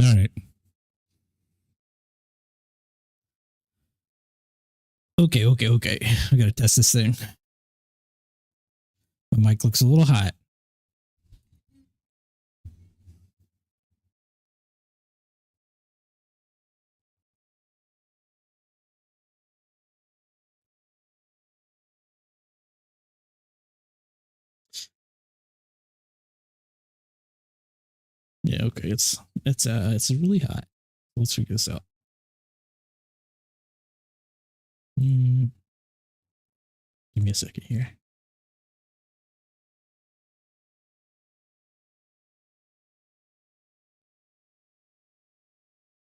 All right. Okay. I gotta test this thing. The mic looks a little hot. Yeah, okay. It's really hot. Let's figure this out. Give me a second here.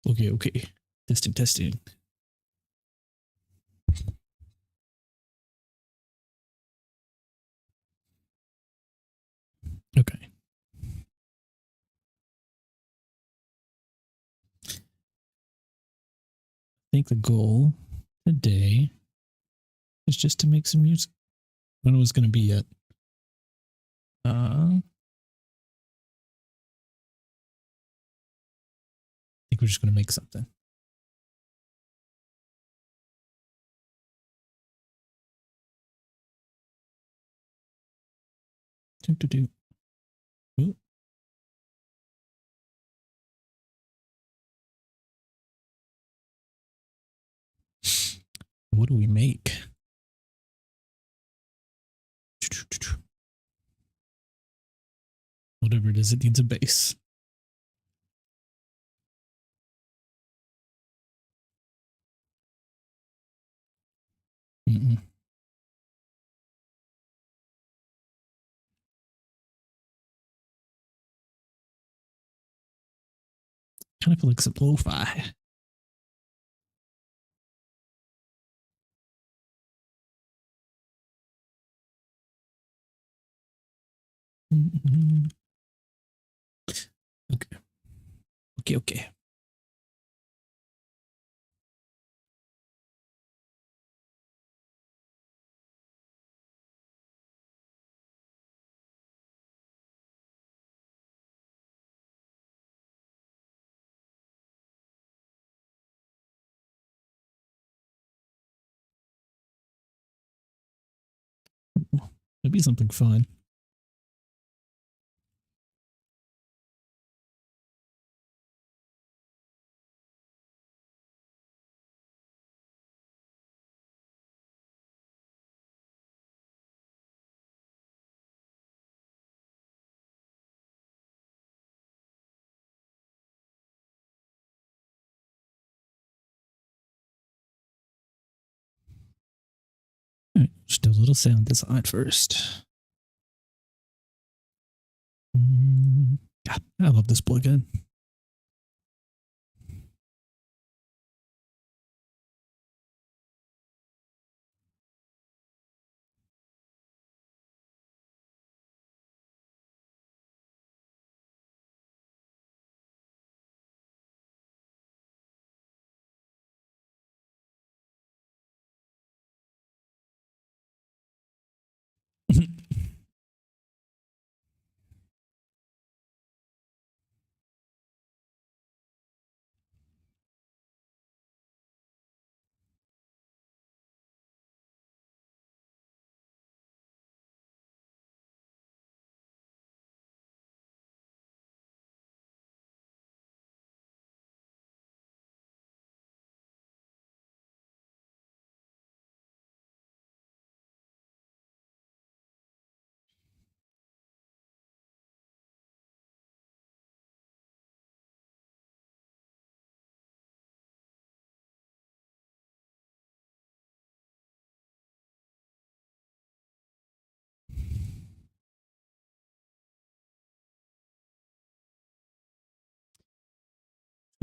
Okay. Testing. Okay. I think the goal today is just to make some music. I don't know what it's going to be yet. I think we're just going to make something. Do. Ooh. What do we make? Whatever it is, it needs a bass. Kind of feel like some lo-fi. Okay. It'd be something fun. All right, just do a little sound design first. God, I love this plugin.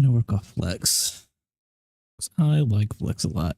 I'm gonna work off flex. I like flex a lot.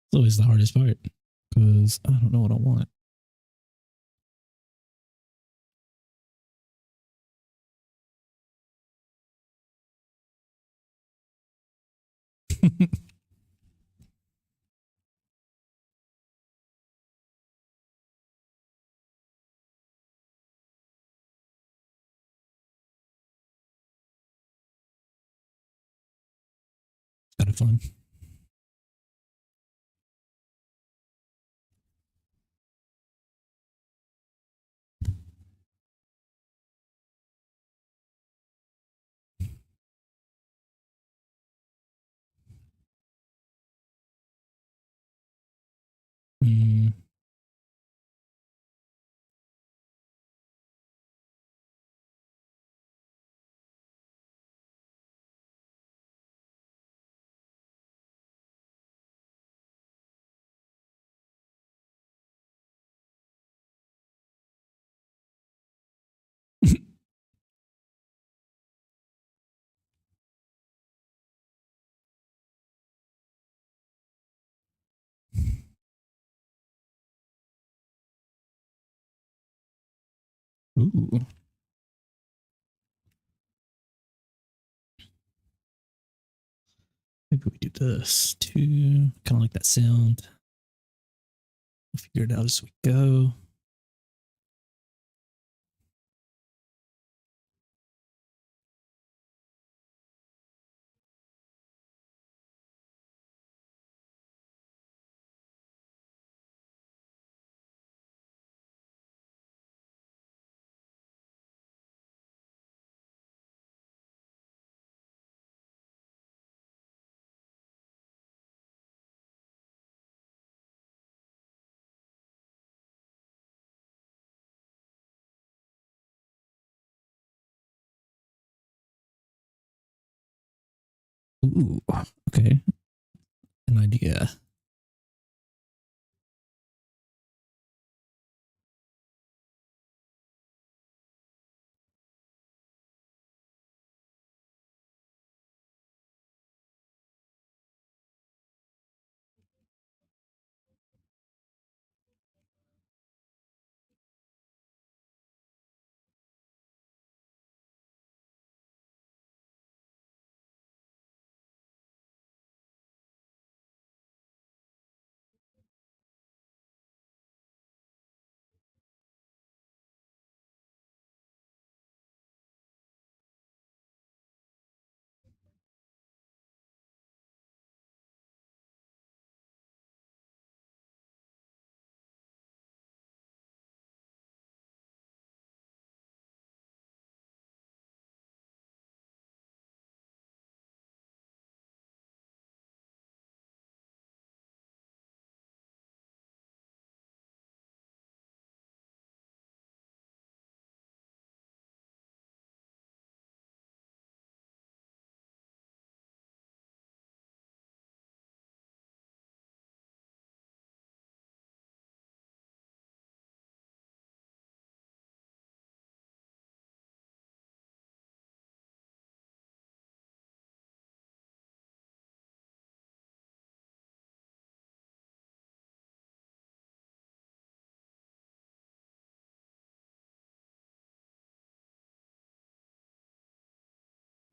It's always the hardest part because I don't know what I want. Kind of fun. Mm. Ooh. Maybe we do this too. Kind of like that sound. We'll figure it out as we go. Ooh. Okay. An idea.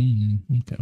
Okay.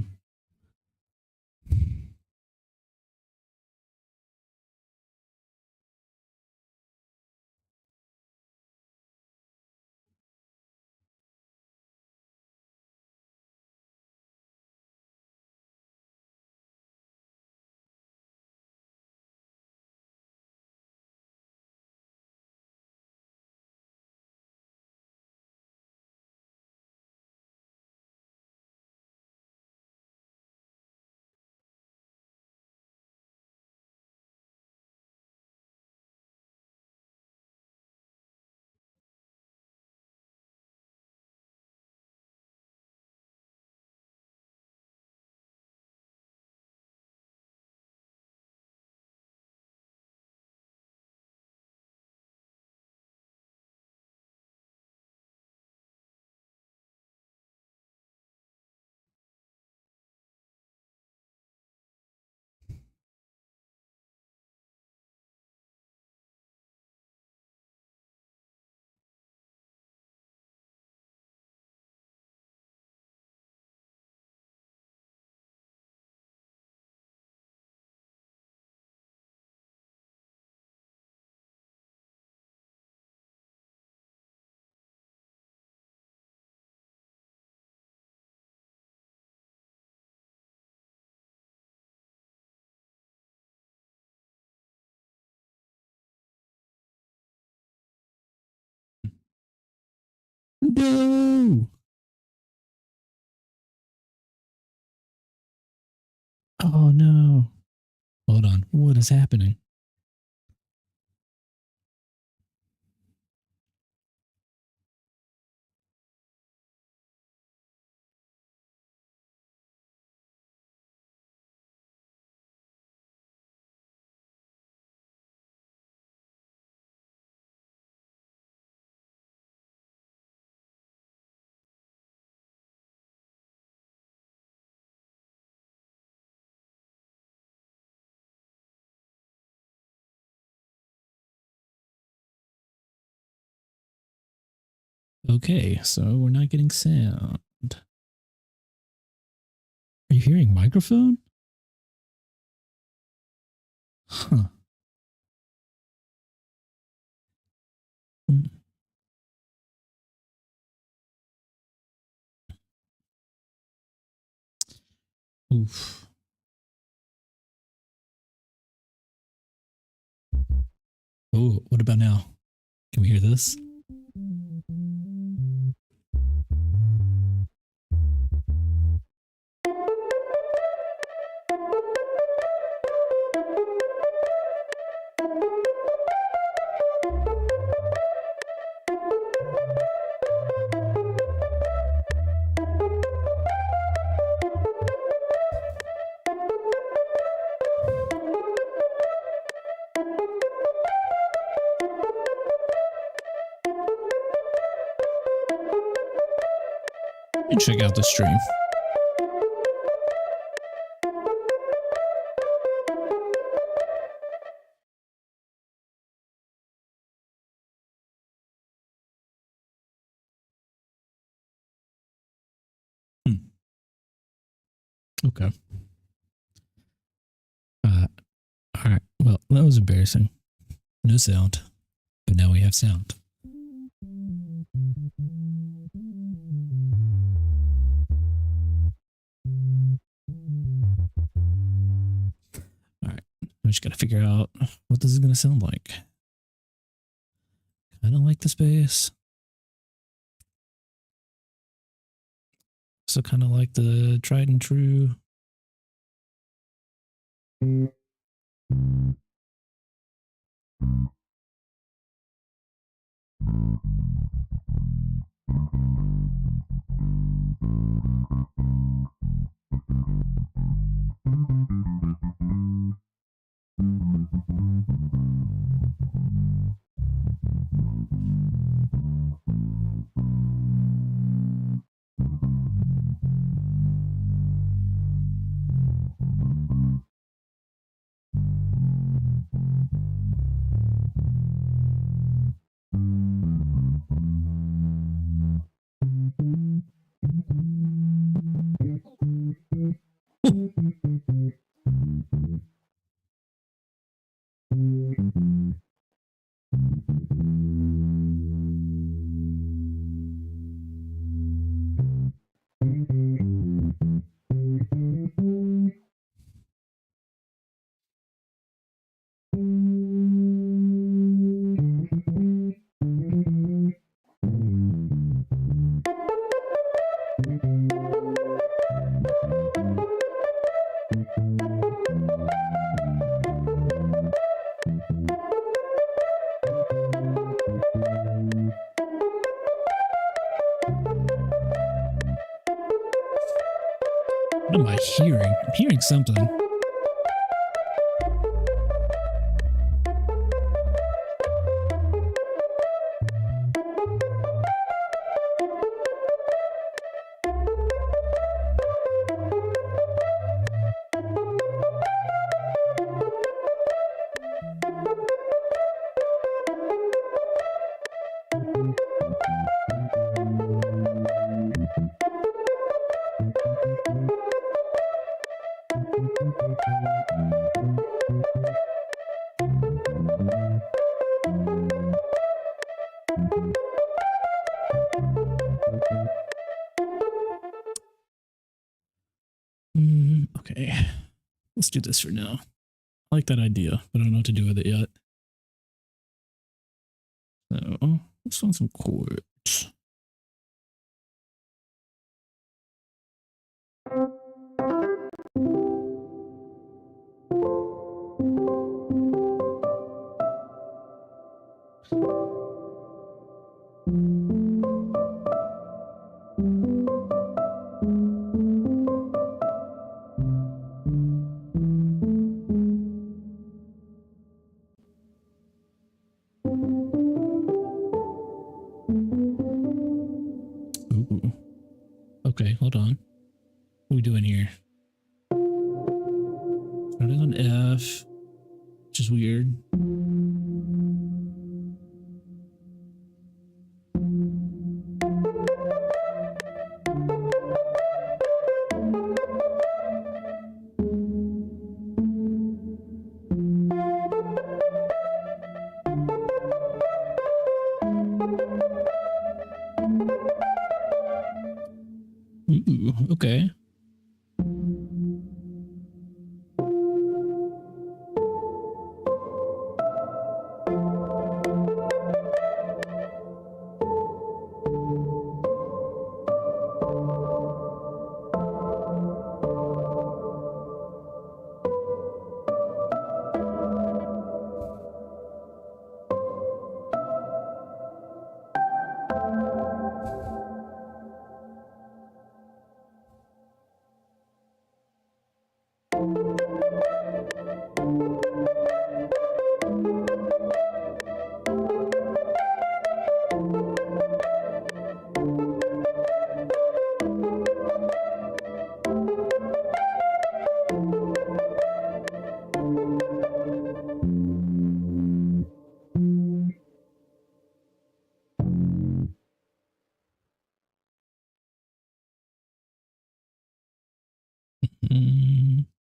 No! Oh no. Hold on. What is happening? Okay, so we're not getting sound. Are you hearing microphone? Huh. Oof. Oh, what about now? Can we hear this? And check out the stream. Okay. All right. Well, that was embarrassing. No sound, but now we have sound. All right. We just got to figure out what this is going to sound like. Kind of like the bass. So kind of like the tried and true. What am I hearing? I'm hearing something. Okay, let's do this for now. I like that idea, but I don't know what to do with it yet. So let's find some chords. Ooh. Okay, hold on. What are we doing here? Starting on F, which is weird. Ooh, okay.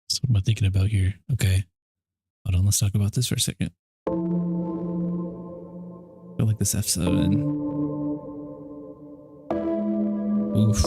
So what am I thinking about here? Okay. Hold on, let's talk about this for a second. I feel like this F7. Oof.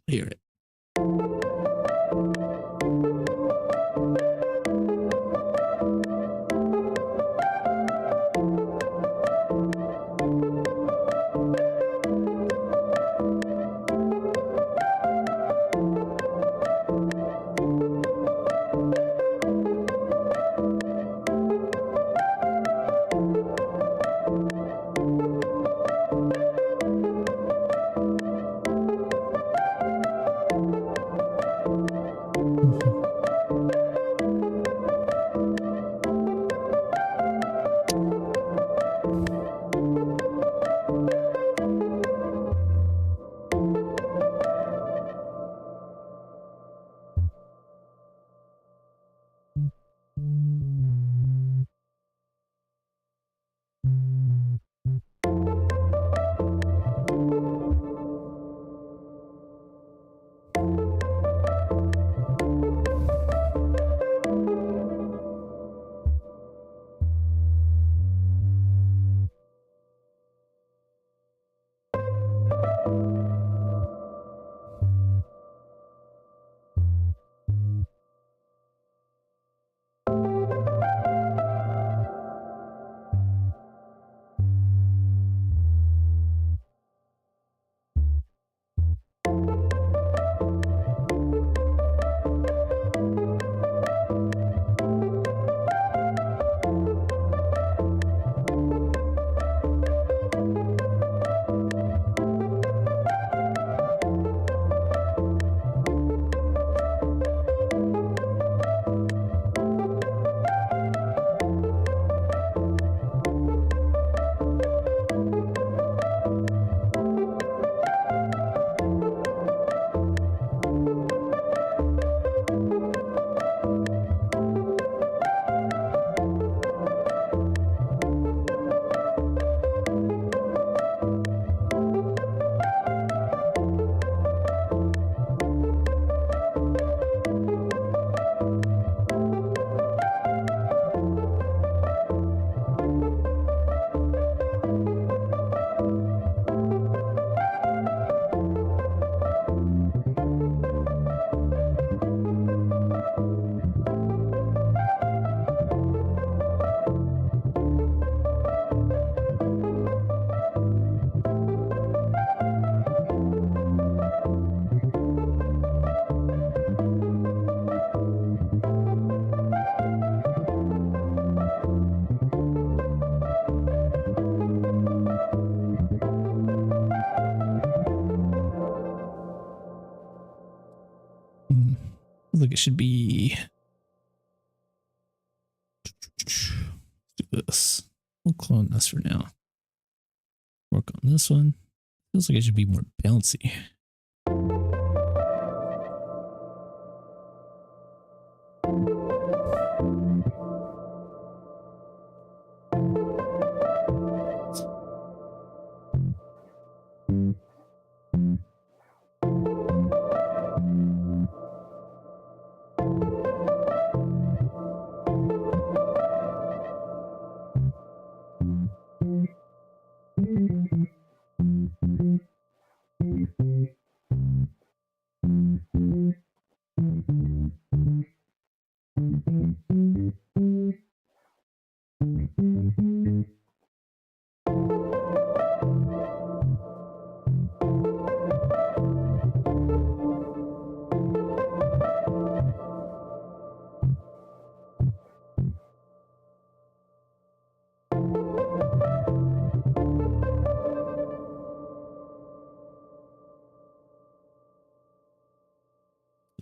Hear it. like it should be. Let's do this. We'll clone this for now. Work on this one. Feels like it should be more bouncy.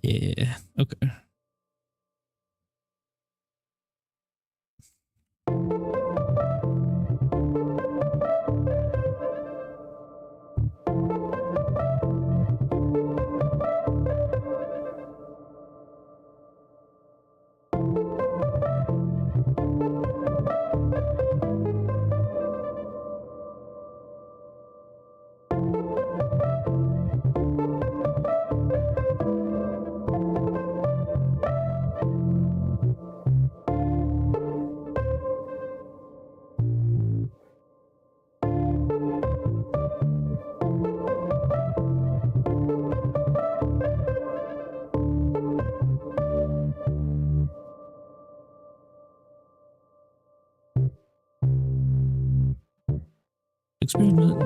Yeah, okay. Experiment.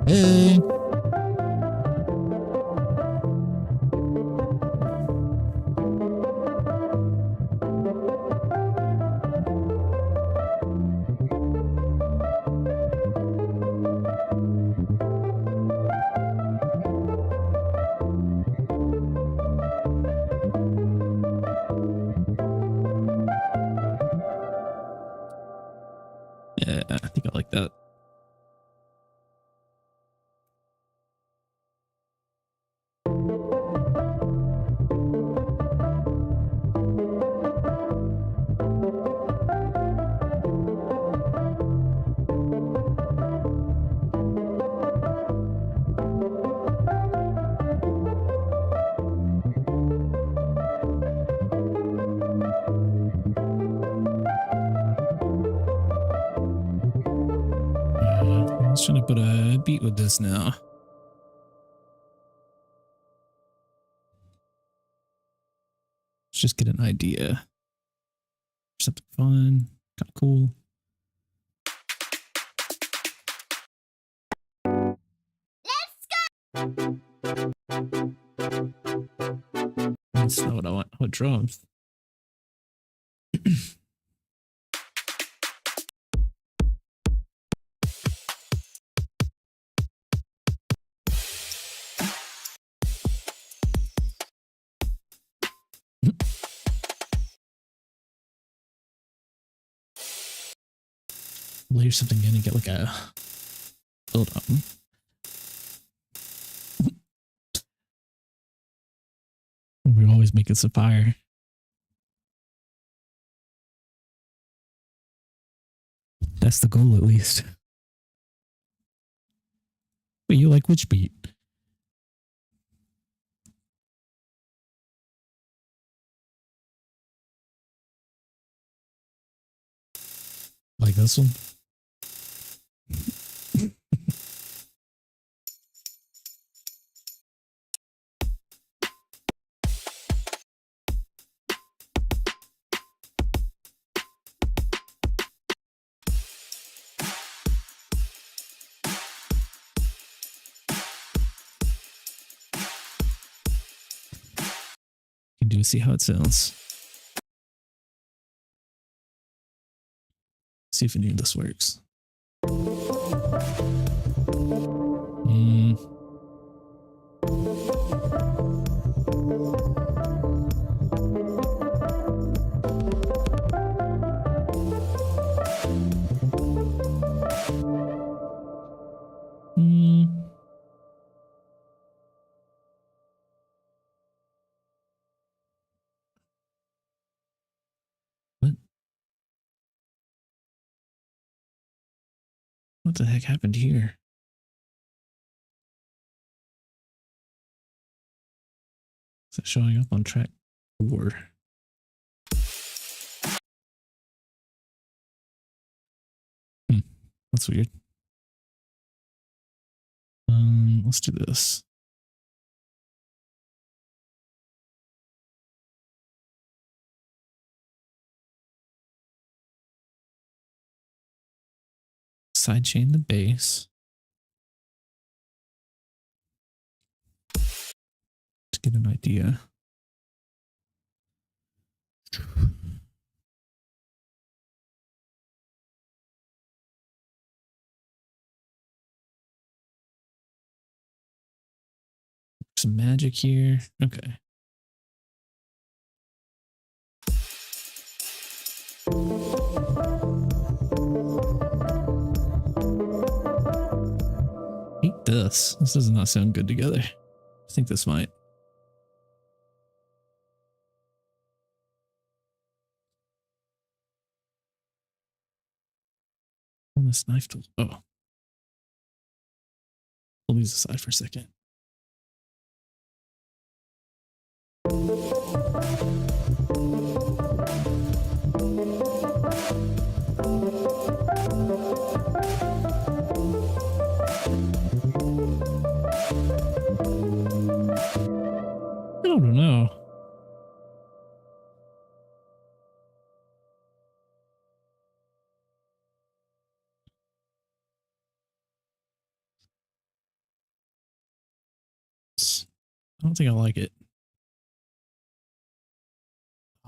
Hey. Yeah, I think I like that. was trying to put a beat with this now. Let's just get an idea. Something fun, kind of cool. That's not what I want. What drums? Layer something in and get like a build up. We're always making some fire. That's the goal, at least. Wait, you like which beat? Like this one? You can do see how it sounds. See if any of this works. What? What the heck happened here? Is it showing up on track 4? That's weird. Let's do this. Sidechain the bass to get an idea. Some magic here. Okay. Hate this. This does not sound good together. I think this might. On this knife tool. Oh. Pull these aside for a second. I don't know. I don't think I like it.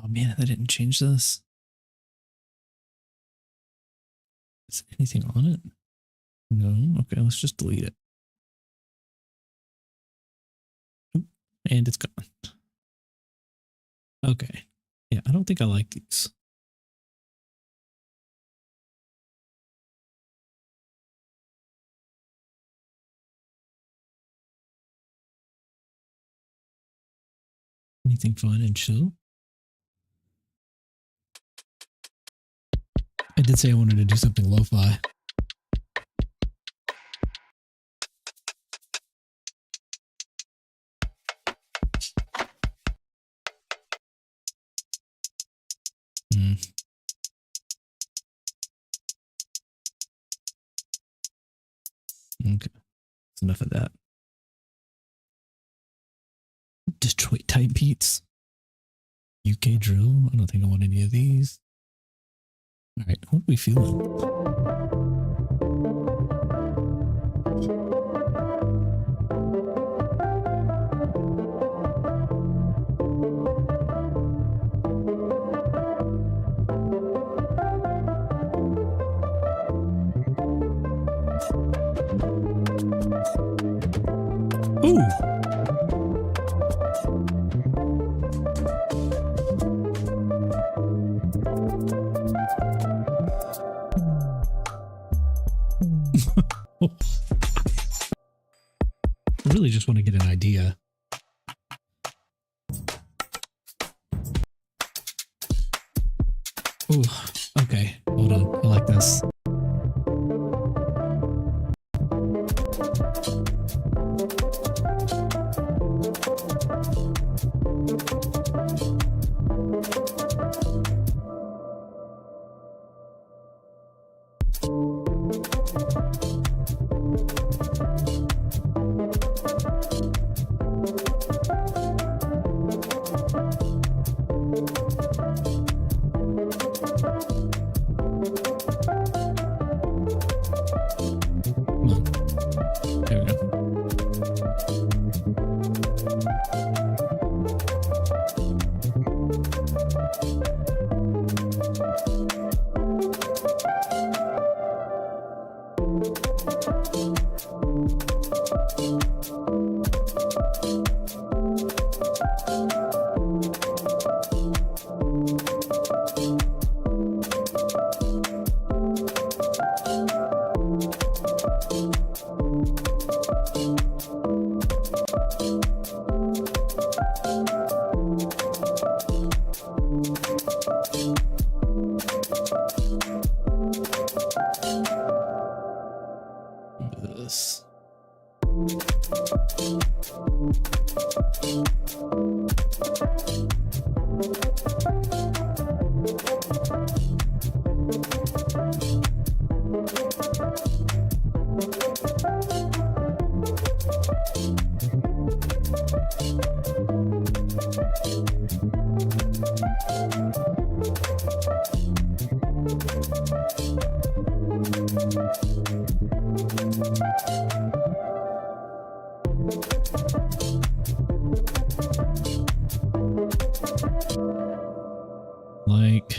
Oh man, I didn't change this. Is anything on it? No. Okay, let's just delete it. Oop, and it's gone. Okay. Yeah, I don't think I like these. Anything fun and chill? I did say I wanted to do something lo-fi. Okay, that's enough of that. Detroit type beats. UK drill. I don't think I want any of these. All right, what are we feeling? Ooh. I really just want to get an idea. Ooh, okay, hold on. I like this. There we go. This. Like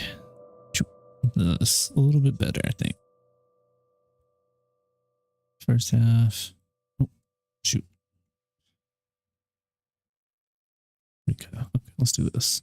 this a little bit better, I think. First half. Oh, shoot. Okay, let's do this.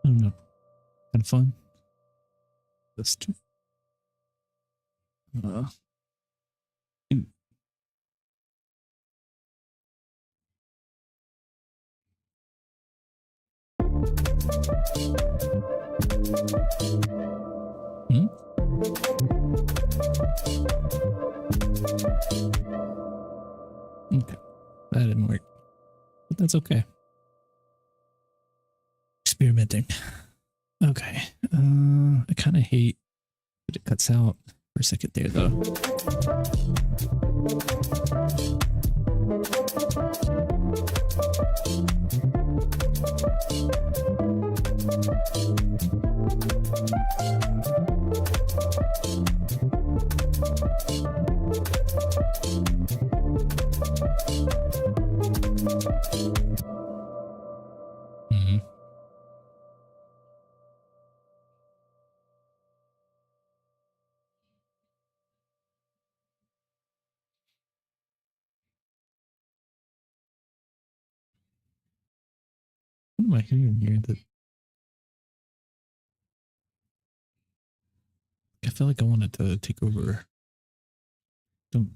I don't know. Kind of fun. This too. Hmm? Okay, that didn't work, but that's okay. Experimenting. Okay, I kind of hate that it cuts out for a second there, though. What am I hearing here? That feel like I wanted to take over. Don't.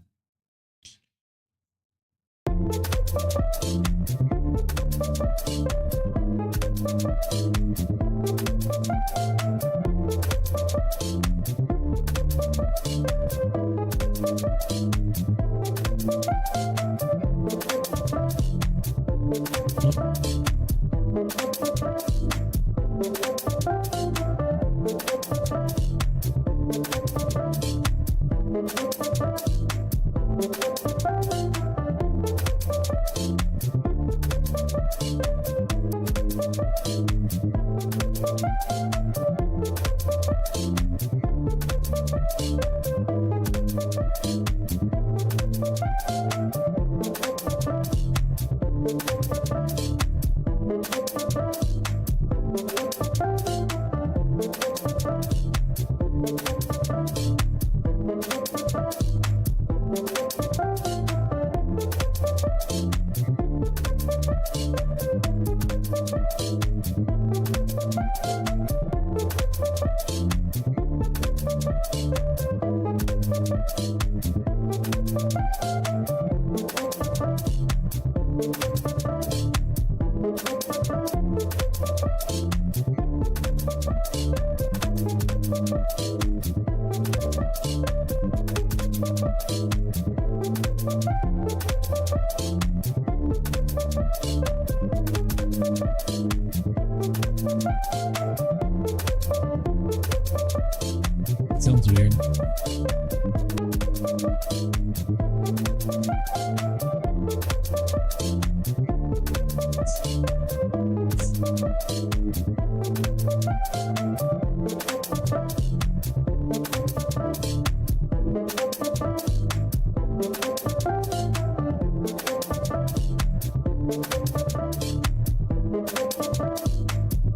Sounds weird.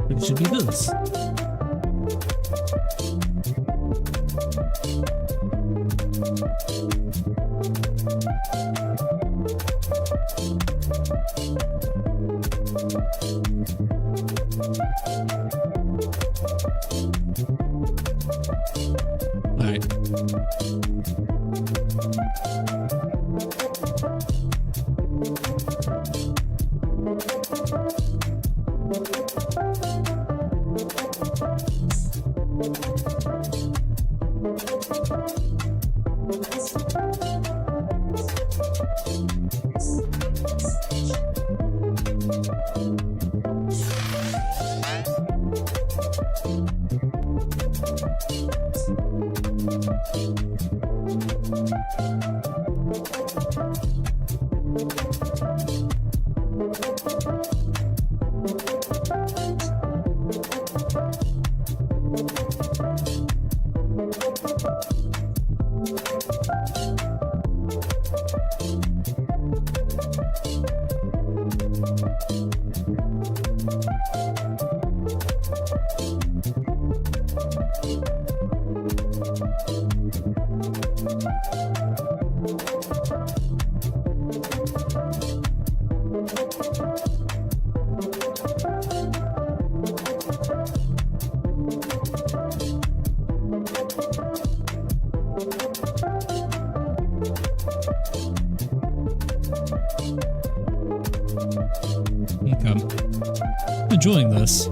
It should be this. All right. I'm enjoying this.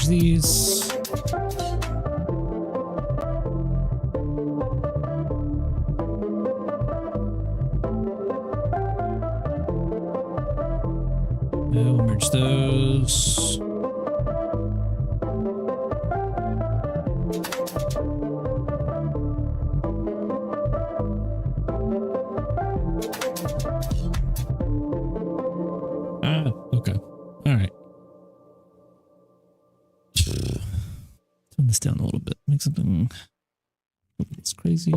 these. We'll merge those. Okay. All right. Turn this down a little bit. Make something that's crazy.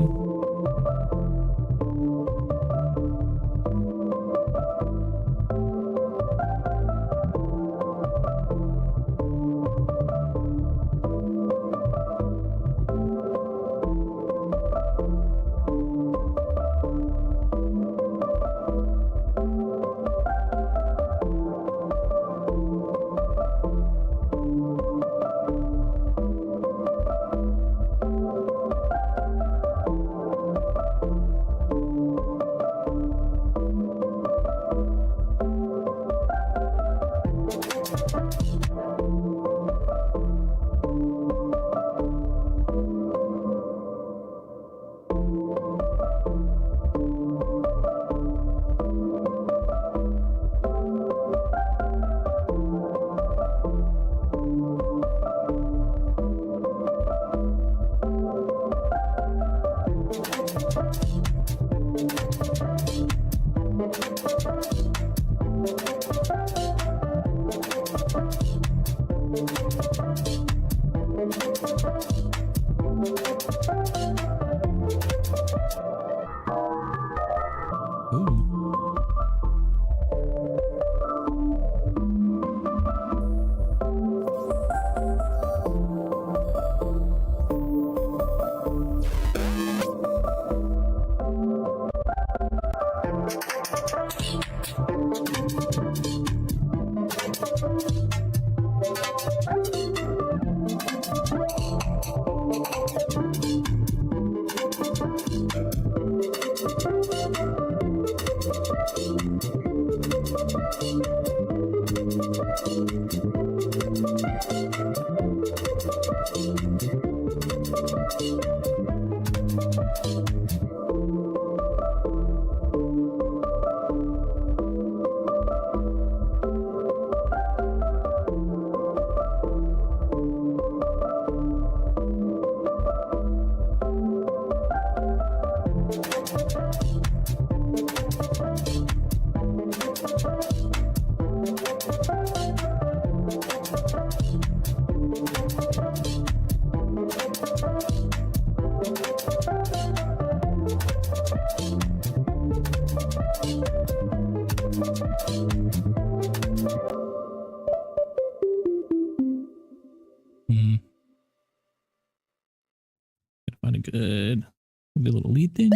Find a good, maybe a little lead thing.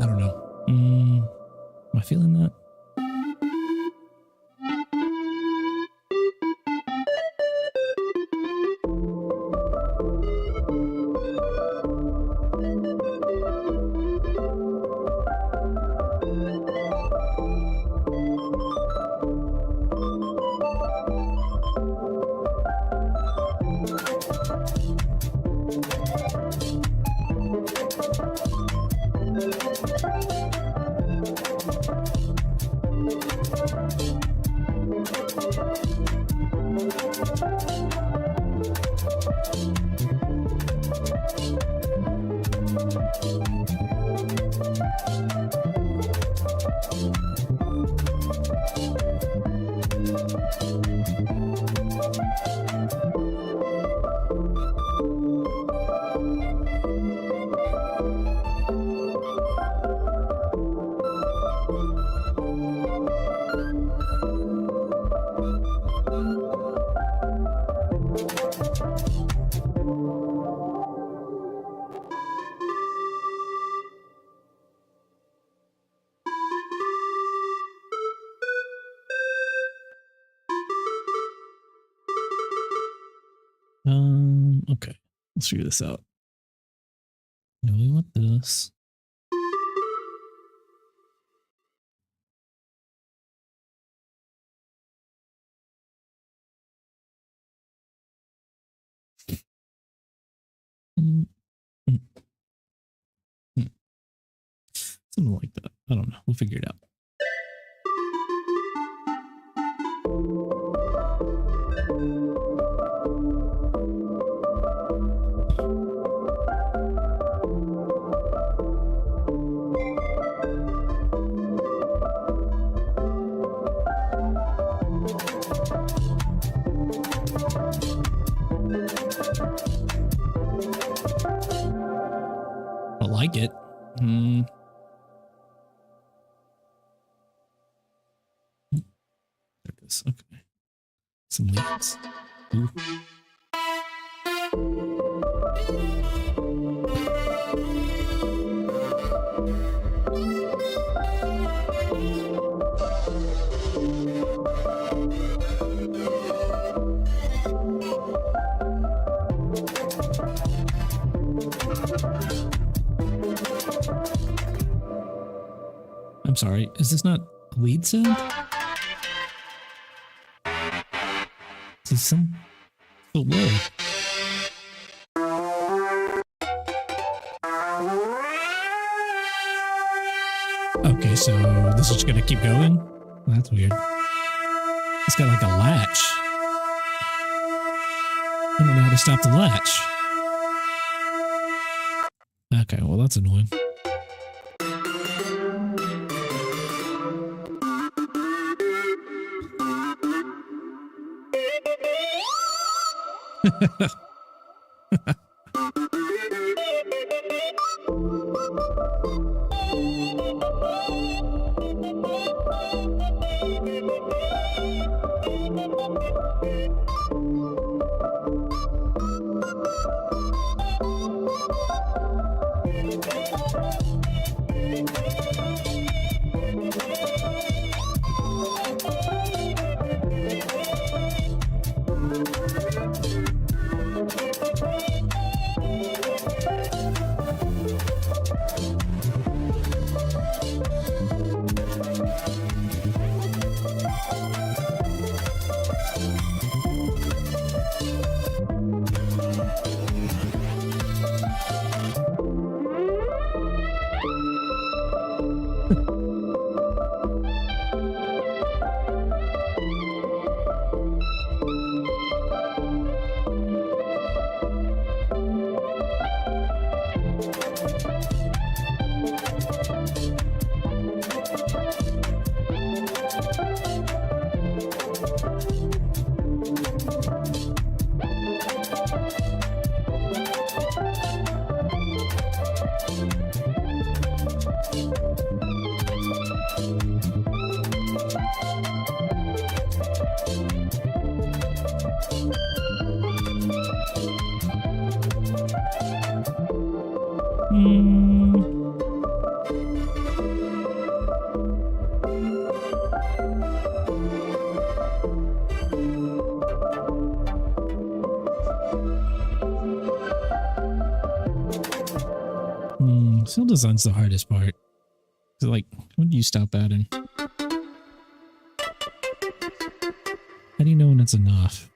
I don't know. Am I feeling that? Okay. Let's figure this out. No, we want this. Something like that. I don't know. We'll figure it out. I like it. There it is. Okay. Some leads. Ooh. I'm sorry, is this not a lead sound? Is some so low? Okay, so this is just gonna keep going? That's weird. It's got like a latch. I don't know how to stop the latch. Okay, well that's annoying. Sound design's the hardest part. So like, when do you stop adding? How do you know when it's enough?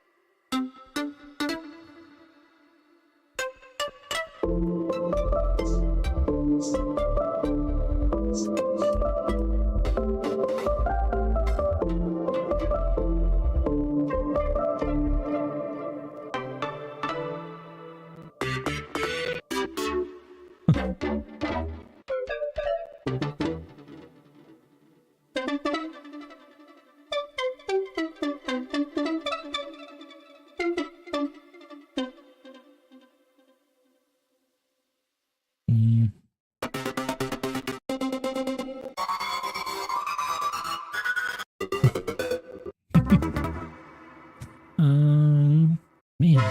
Man.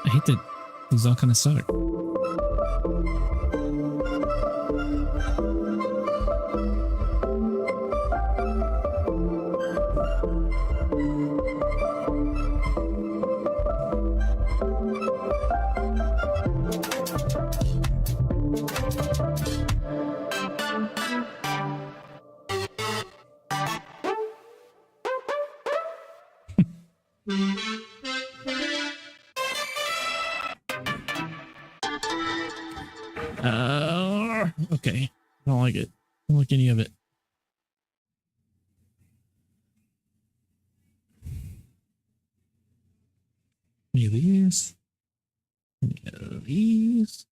I hate that these all kind of suck. Okay. I don't like it. I don't like any of it. Any of these? Any of these?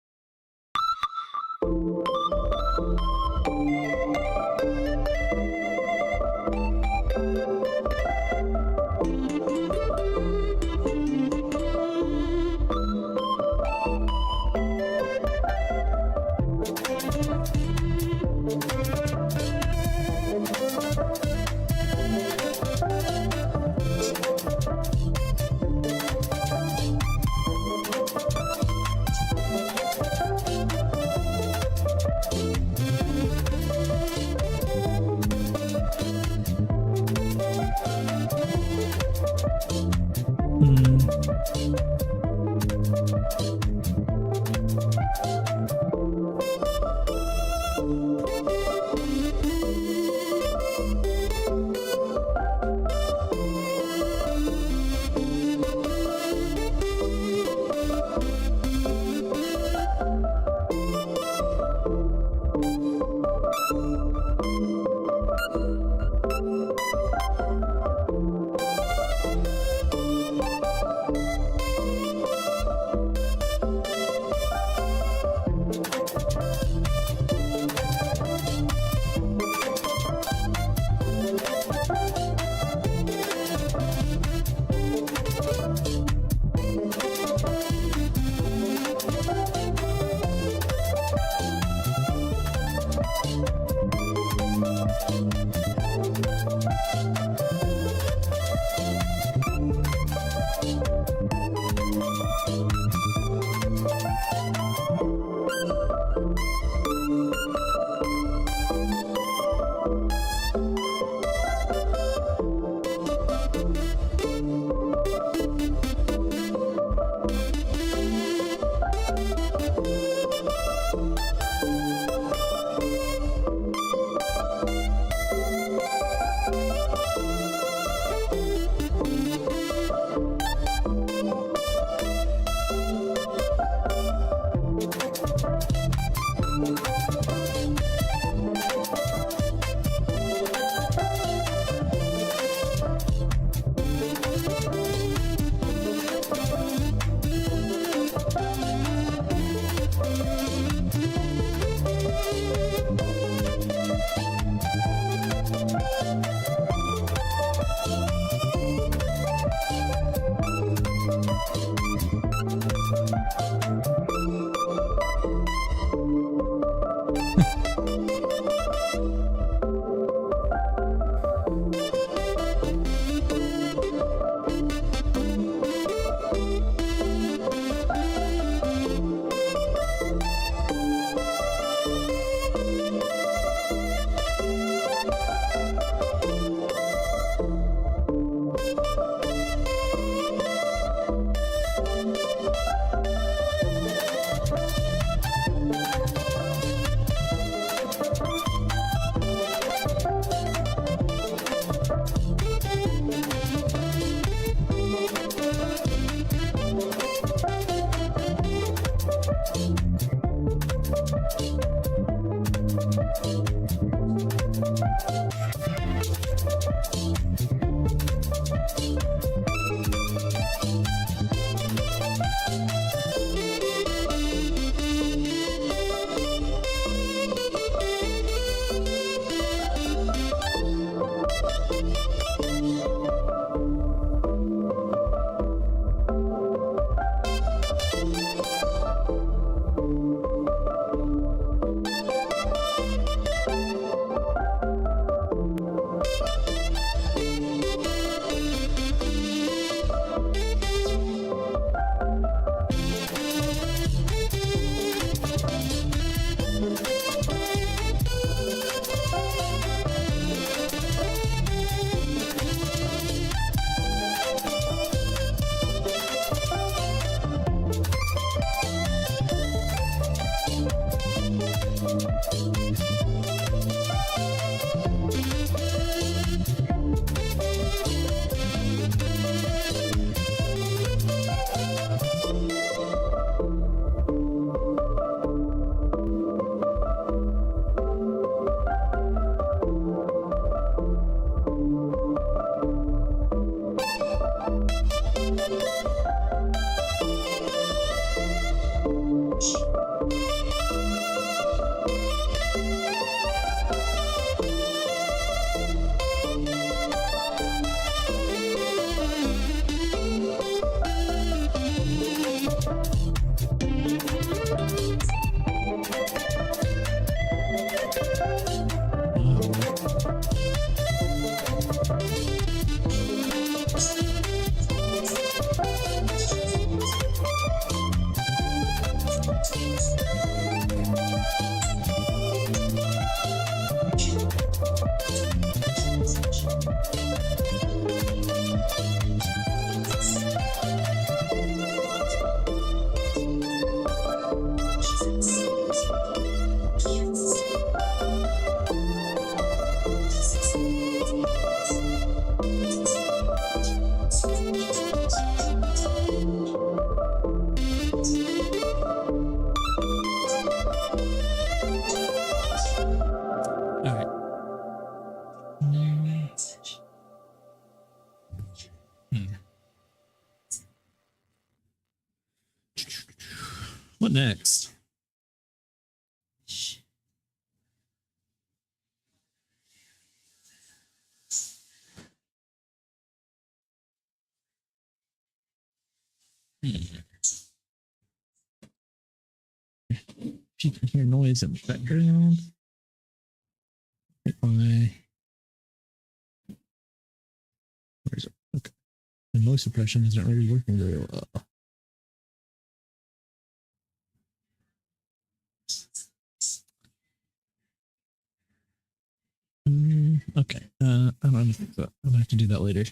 What next? If you can hear noise in the background, where's it? Okay. The noise suppression isn't really working very well. Okay. I don't know. I'll have to do that later.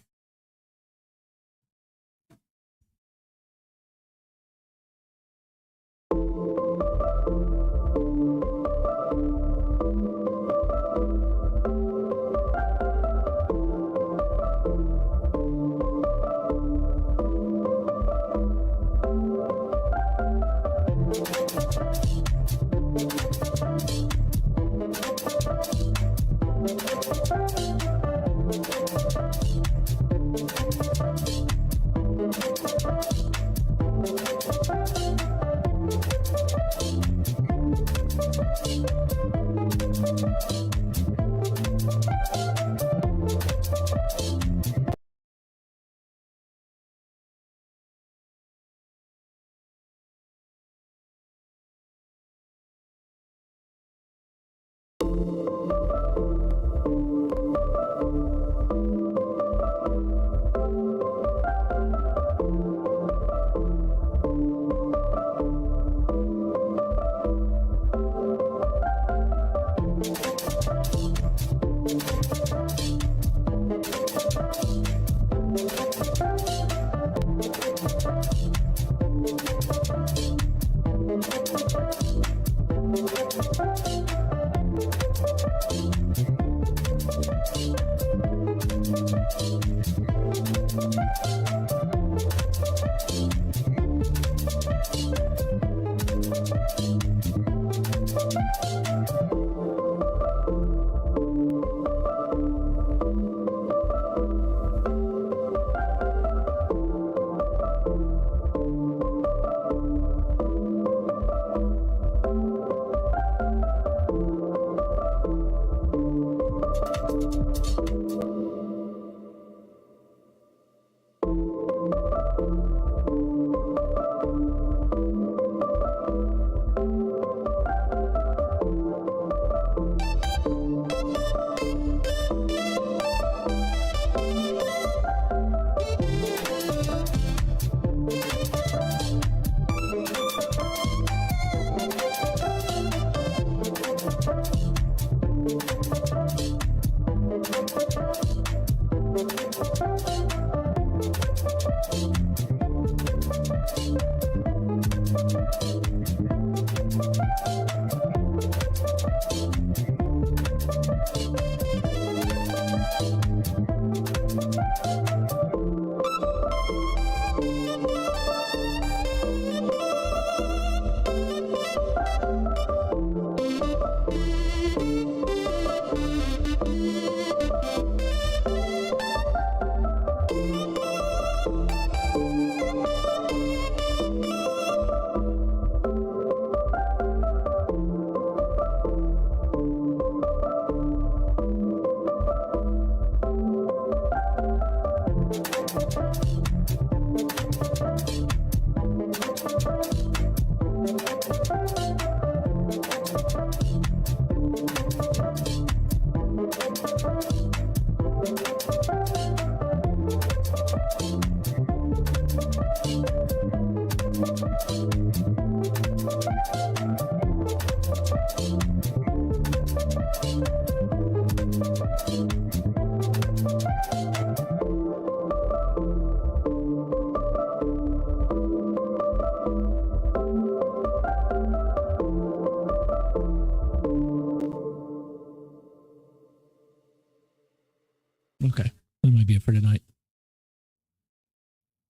Okay, that might be it for tonight.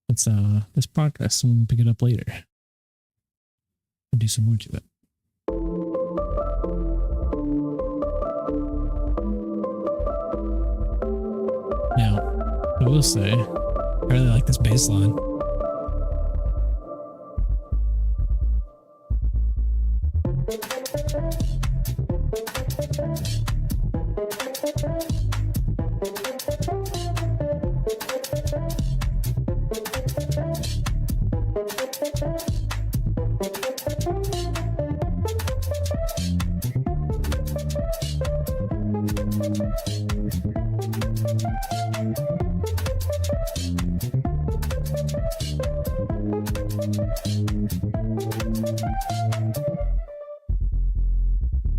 Let's progress and we'll pick it up later. I'll do some more to it. Now, I will say, I really like this bass line.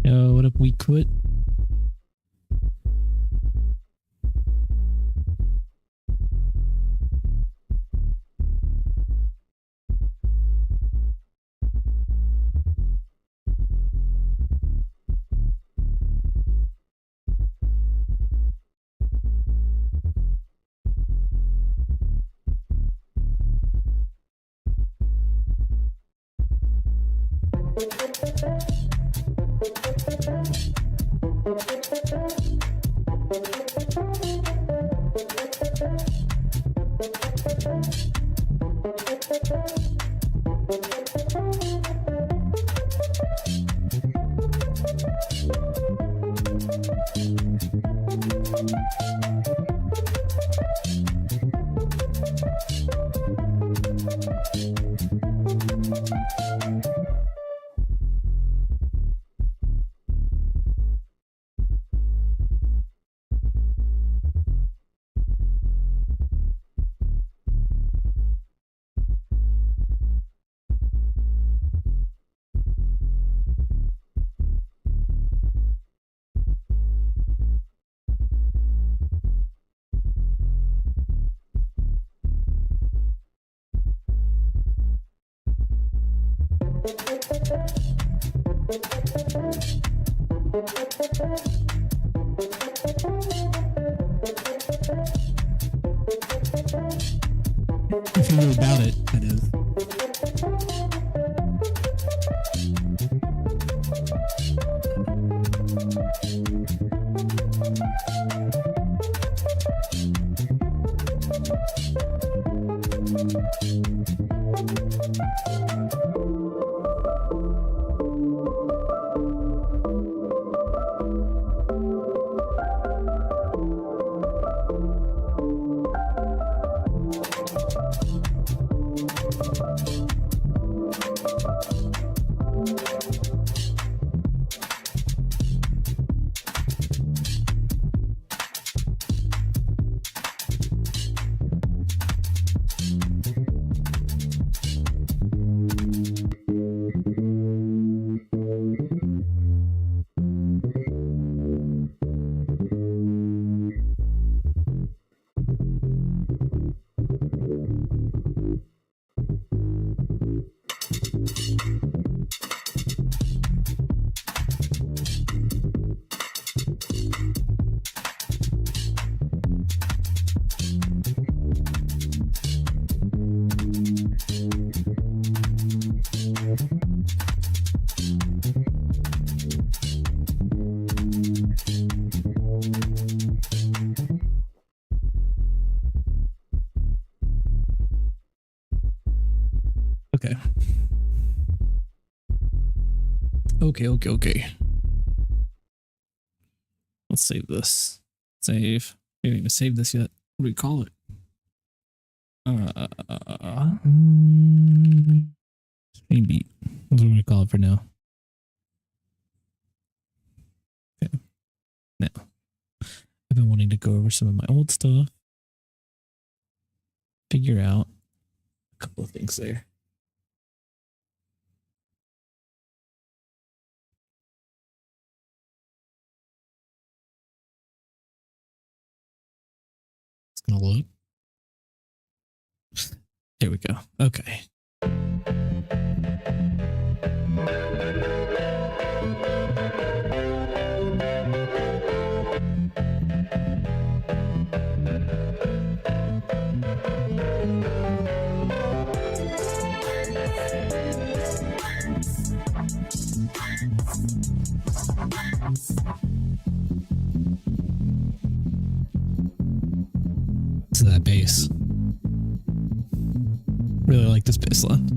Yo, what if we quit? If you know about it, that is. Okay. Okay. Let's save this. Save. We haven't even saved this yet. What do we call it? Stream beat. That's what we're gonna call it for now. Okay. Now, I've been wanting to go over some of my old stuff. Figure out a couple of things there. It's gonna load. There we go. Okay. to that bass. Really like this bass line.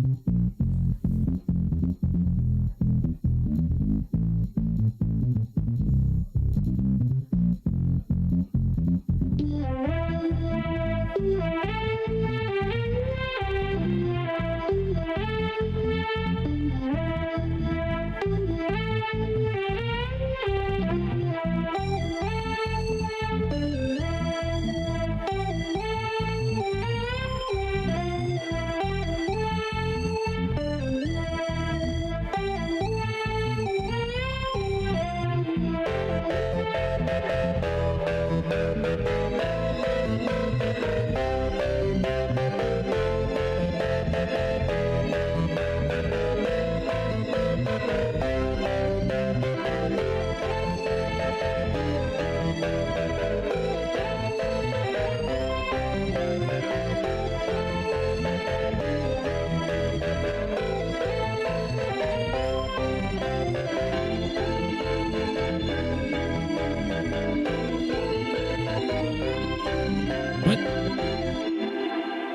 What?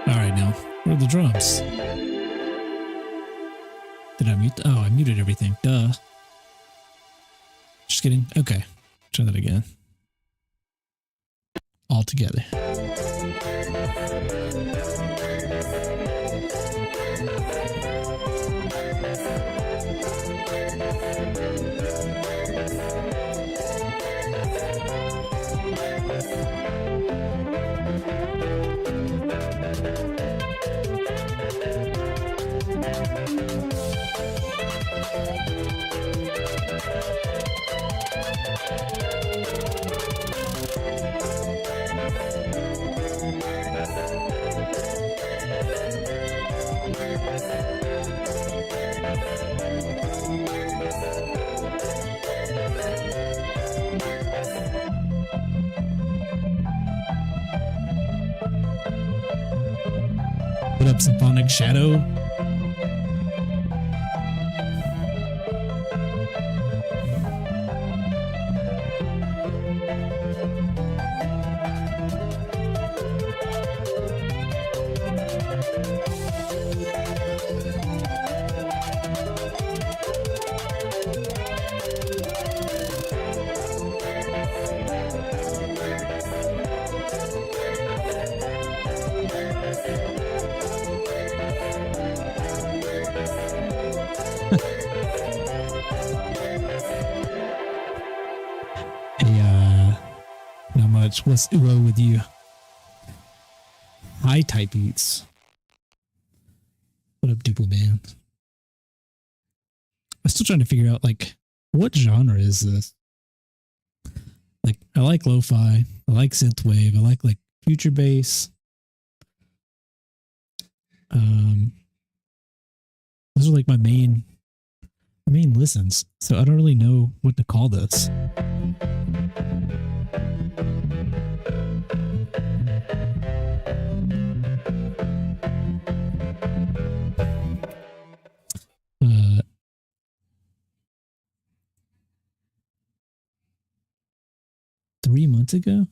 Alright now. Where are the drums? Did I mute? Oh, I muted everything. Duh. Just kidding. Okay. Try that again. All together. What up, Symphonic Shadow? Not much. What's wrong with you? High type beats. What up, Duple Man? I'm still trying to figure out, like, what genre is this? Like, I like lo-fi. I like synthwave. I like future bass. Those are like my main listens. So I don't really know what to call this. Three months ago?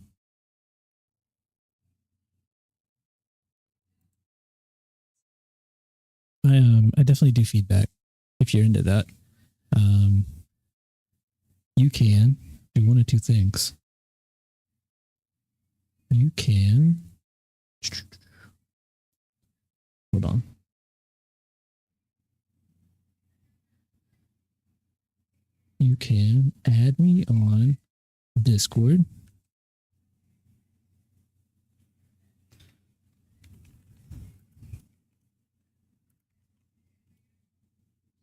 I definitely do feedback if you're into that. You can do one of two things. You can hold on. You can add me on Discord.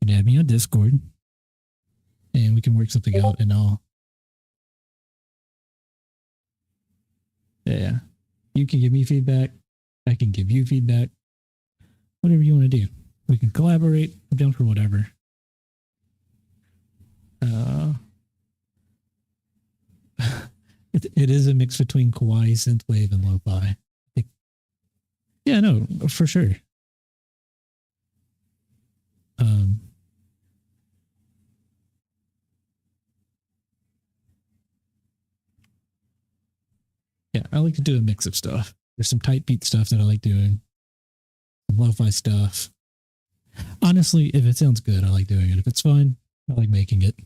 You can add me on Discord and we can work something out, and yeah, you can give me feedback. I can give you feedback. Whatever you want to do. We can collaborate. I'm down for whatever. It is a mix between kawaii, synthwave, and lo-fi. Yeah, no, for sure. Yeah, I like to do a mix of stuff. There's some tight beat stuff that I like doing. Some lo-fi stuff. Honestly, if it sounds good, I like doing it. If it's fun, I like making it.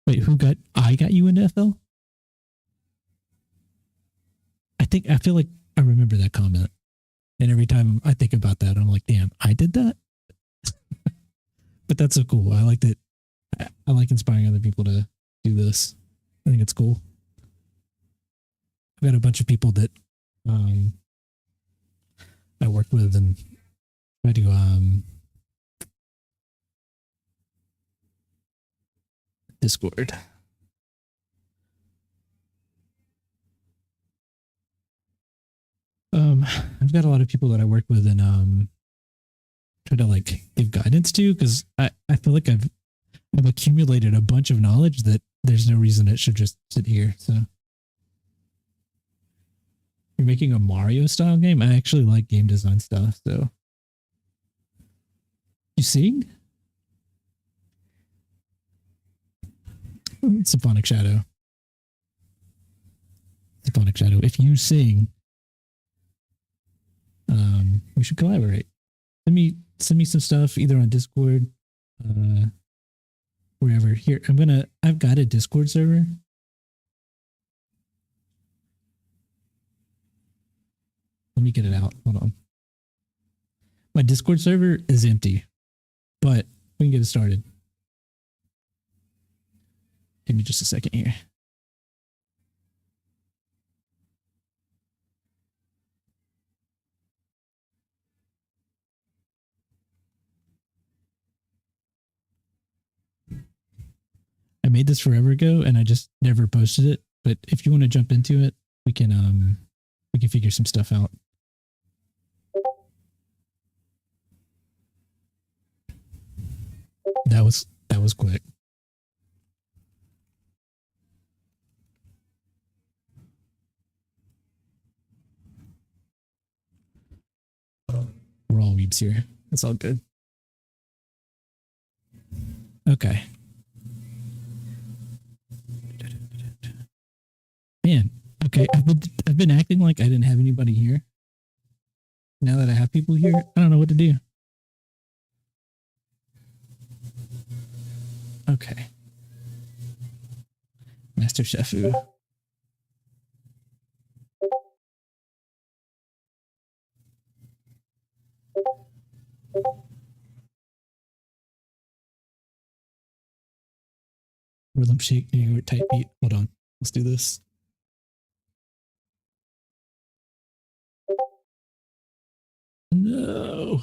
Wait, I got you into FL? I feel like I remember that comment. And every time I think about that, I'm like, damn, I did that? But that's so cool. I like that. I like inspiring other people to do this. I think it's cool. I've got a bunch of people that I work with and try to Discord. I've got a lot of people that I work with and try to like give guidance to because I feel like I've accumulated a bunch of knowledge that there's no reason it should just sit here. So you're making a Mario style game? I actually like game design stuff, so you sing? Symphonic Shadow. Symphonic Shadow. If you sing, we should collaborate. Send me some stuff either on Discord, wherever. Here, I've got a Discord server. Let me get it out. Hold on. My Discord server is empty, but we can get it started. Give me just a second here. I made this forever ago and I just never posted it. But if you want to jump into it, we can figure some stuff out. That was quick. We're all weebs here. That's all good. Okay. Man, okay. I've been acting like I didn't have anybody here. Now that I have people here, I don't know what to do. Okay. Master Chefu. Rhythm shake, New York type beat. Hold on. Let's do this. No.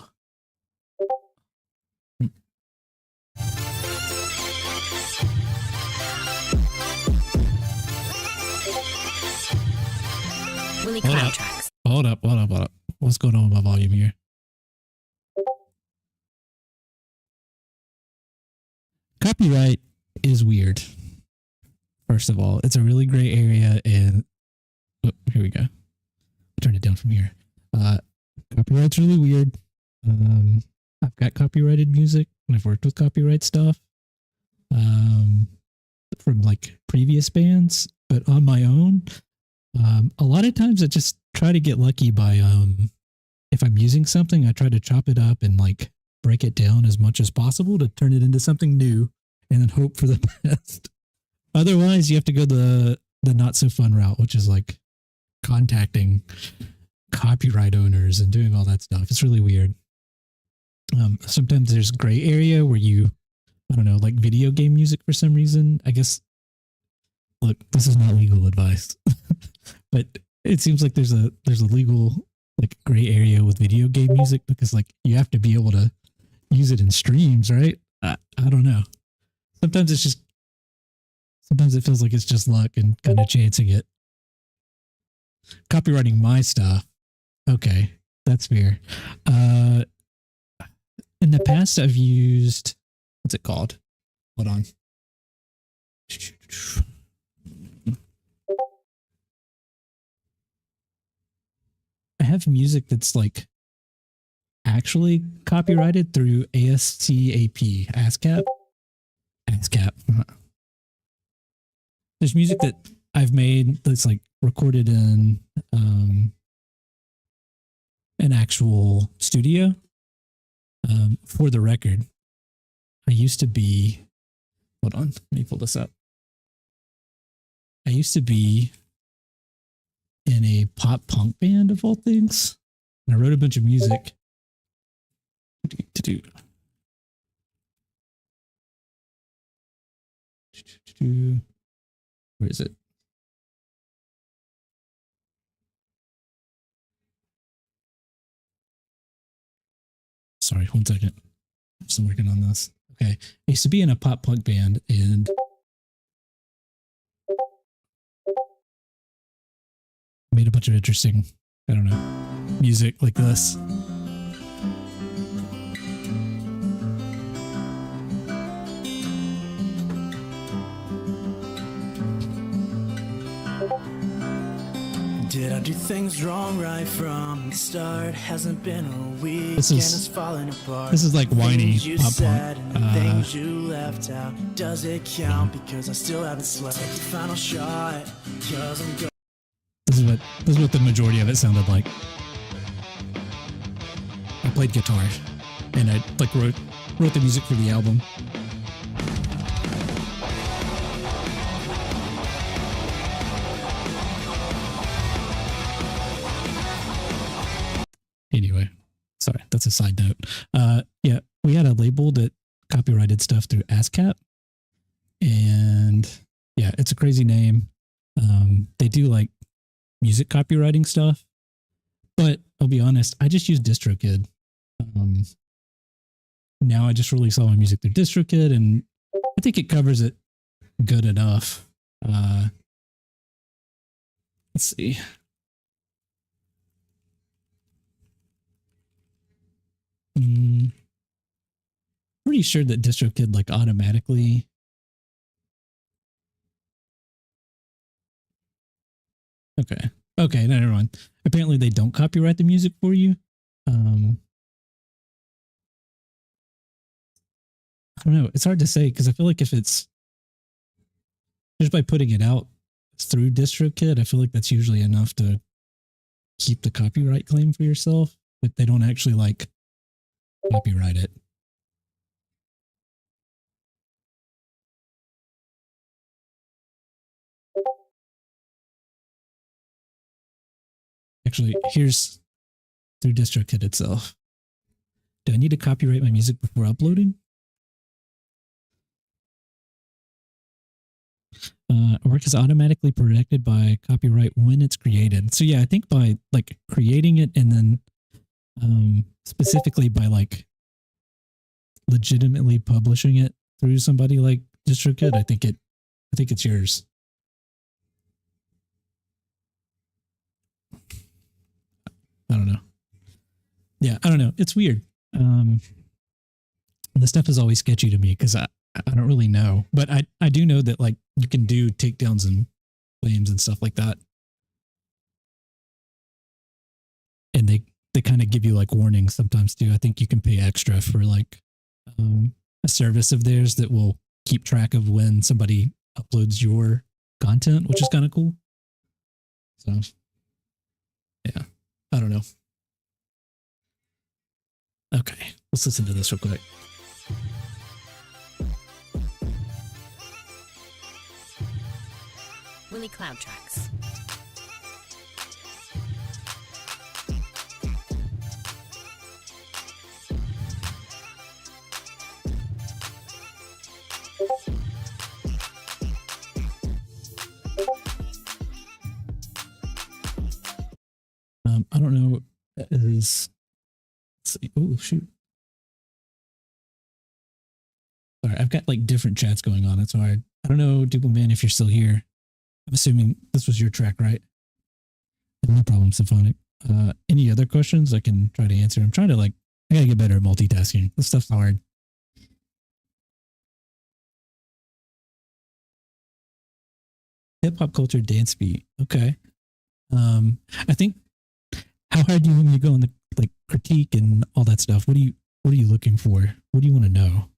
Willie Cloud tracks. Hold up. What's going on with my volume here? Copyright is weird. First of all, it's a really gray area, and here we go. I'll turn it down from here. Copyright's really weird. I've got copyrighted music, and I've worked with copyright stuff from like previous bands, but on my own, a lot of times I just try to get lucky by if I'm using something, I try to chop it up and like break it down as much as possible to turn it into something new, and then hope for the best. Otherwise, you have to go the not so fun route, which is like contacting copyright owners and doing all that stuff. It's really weird. Sometimes there's gray area where I don't know, like video game music for some reason. I guess, look, this is not legal advice, but it seems like there's a legal like gray area with video game music because like you have to be able to use it in streams, right? I don't know. Sometimes it feels like it's just luck and kind of chancing it. Copywriting my stuff. Okay, that's fair. In the past, I've used, what's it called? Hold on. I have music that's like actually copyrighted through ASCAP, ASCAP, ASCAP. There's music that I've made that's like recorded in an actual studio. For the record, I used to be, hold on, let me pull this up. I used to be in a pop punk band of all things. And I wrote a bunch of music to do. Where is it? Sorry, 1 second. I'm still working on this. Okay. I used to be in a pop punk band and made a bunch of interesting, I don't know, music like this. Did I do things wrong right from the start? Hasn't been a week This and is- it's falling apart. This is like whiny Things you pop said punk. and the things you left out. Does it count? Because I still haven't slept. Take the final shot. Cause I'm going. This is what the majority of it sounded like. I played guitar and I like wrote the music for the album. Anyway, sorry, that's a side note. Yeah, we had a label that copyrighted stuff through ASCAP, and yeah, it's a crazy name. They do like music copywriting stuff, but I'll be honest, I just use DistroKid. Now I just release all my music through DistroKid, and I think it covers it good enough. Let's see. Pretty sure that DistroKid like automatically. Okay, never mind. Apparently they don't copyright the music for you. I don't know. It's hard to say because I feel like if it's just by putting it out through DistroKid, I feel like that's usually enough to keep the copyright claim for yourself, but they don't actually like copyright it. Actually, here's through DistroKid itself. Do I need to copyright my music before uploading? Work is automatically protected by copyright when it's created. So yeah, I think by like creating it and then specifically by like legitimately publishing it through somebody like DistroKid, I think it's yours. I don't know. Yeah, I don't know. It's weird. The stuff is always sketchy to me because I don't really know. But I do know that like you can do takedowns and claims and stuff like that. And they kind of give you like warnings sometimes too. I think you can pay extra for like a service of theirs that will keep track of when somebody uploads your content, which is kind of cool. So yeah. I don't know. Okay, let's listen to this real quick. Willie Cloud Tracks. I don't know. That is. Let's see. Oh shoot! Sorry, I've got like different chats going on. That's hard. I don't know, Duple Man, if you're still here. I'm assuming this was your track, right? No problem, Symphonic. Any other questions I can try to answer? I'm trying to like. I gotta get better at multitasking. This stuff's hard. Hip hop culture dance beat. Okay. I think. How hard do you want me to go in the like critique and all that stuff. What are you looking for? What do you want to know?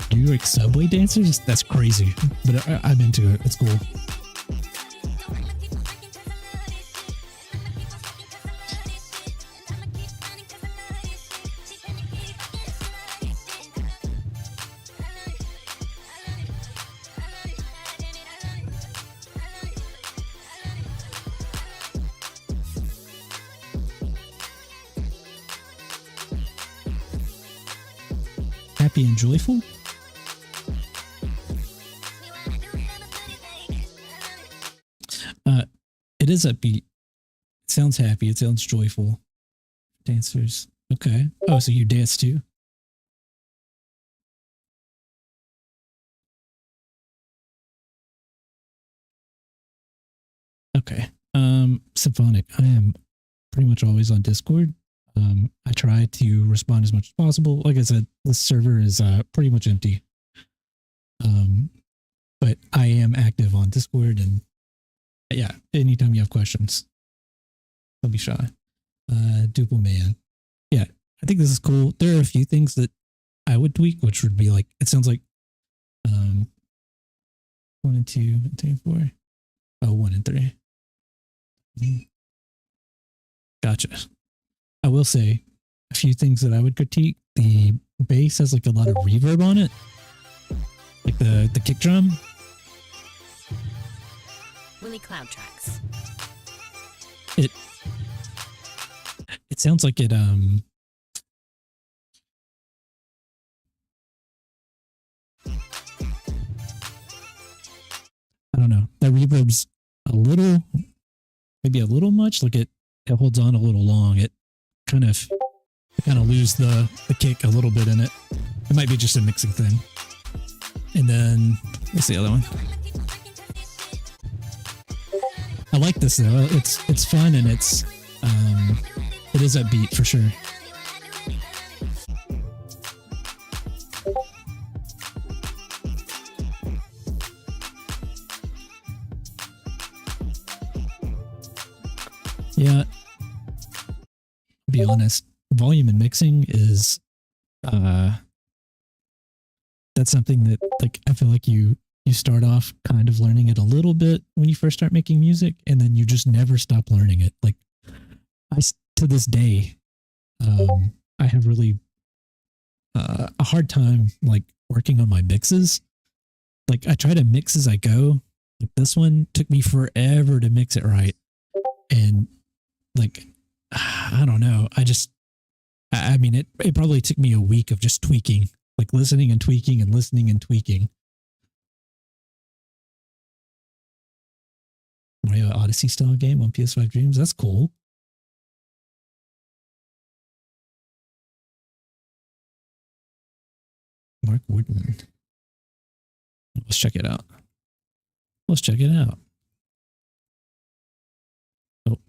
Do you like subway dancers? That's crazy, but I'm into it. It's cool. Happy and joyful? It is upbeat. It sounds happy. It sounds joyful. Dancers. Okay. Oh, so you dance too? Okay. Symphonic. I am pretty much always on Discord. I try to respond as much as possible. Like I said, the server is pretty much empty. But I am active on Discord, and yeah, anytime you have questions, don't be shy. Duple Man. Yeah, I think this is cool. There are a few things that I would tweak, which would be like, it sounds like 1 and 2 and 3 and 4. Oh, 1 and 3. Gotcha. I will say a few things that I would critique. The bass has like a lot of reverb on it. Like the kick drum. Willie Cloud Tracks. It sounds like it I don't know. That reverb's a little, maybe a little much. Like it holds on a little long. It kind of lose the kick a little bit in it. It might be just a mixing thing. And then what's the other one? I like this though. It's fun, and it is upbeat for sure. Yeah. To be honest, volume and mixing is that's something that, like, I feel like you start off kind of learning it a little bit when you first start making music, and then you just never stop learning it. Like to this day, I have really a hard time like working on my mixes. Like I try to mix as I go. Like this one took me forever to mix it right. And like, I don't know. I mean, it probably took me a week of just tweaking, like listening and tweaking and listening and tweaking. Mario Odyssey style game on PS5 Dreams. That's cool. Mark Wooden. Let's check it out. Let's check it out. Oh.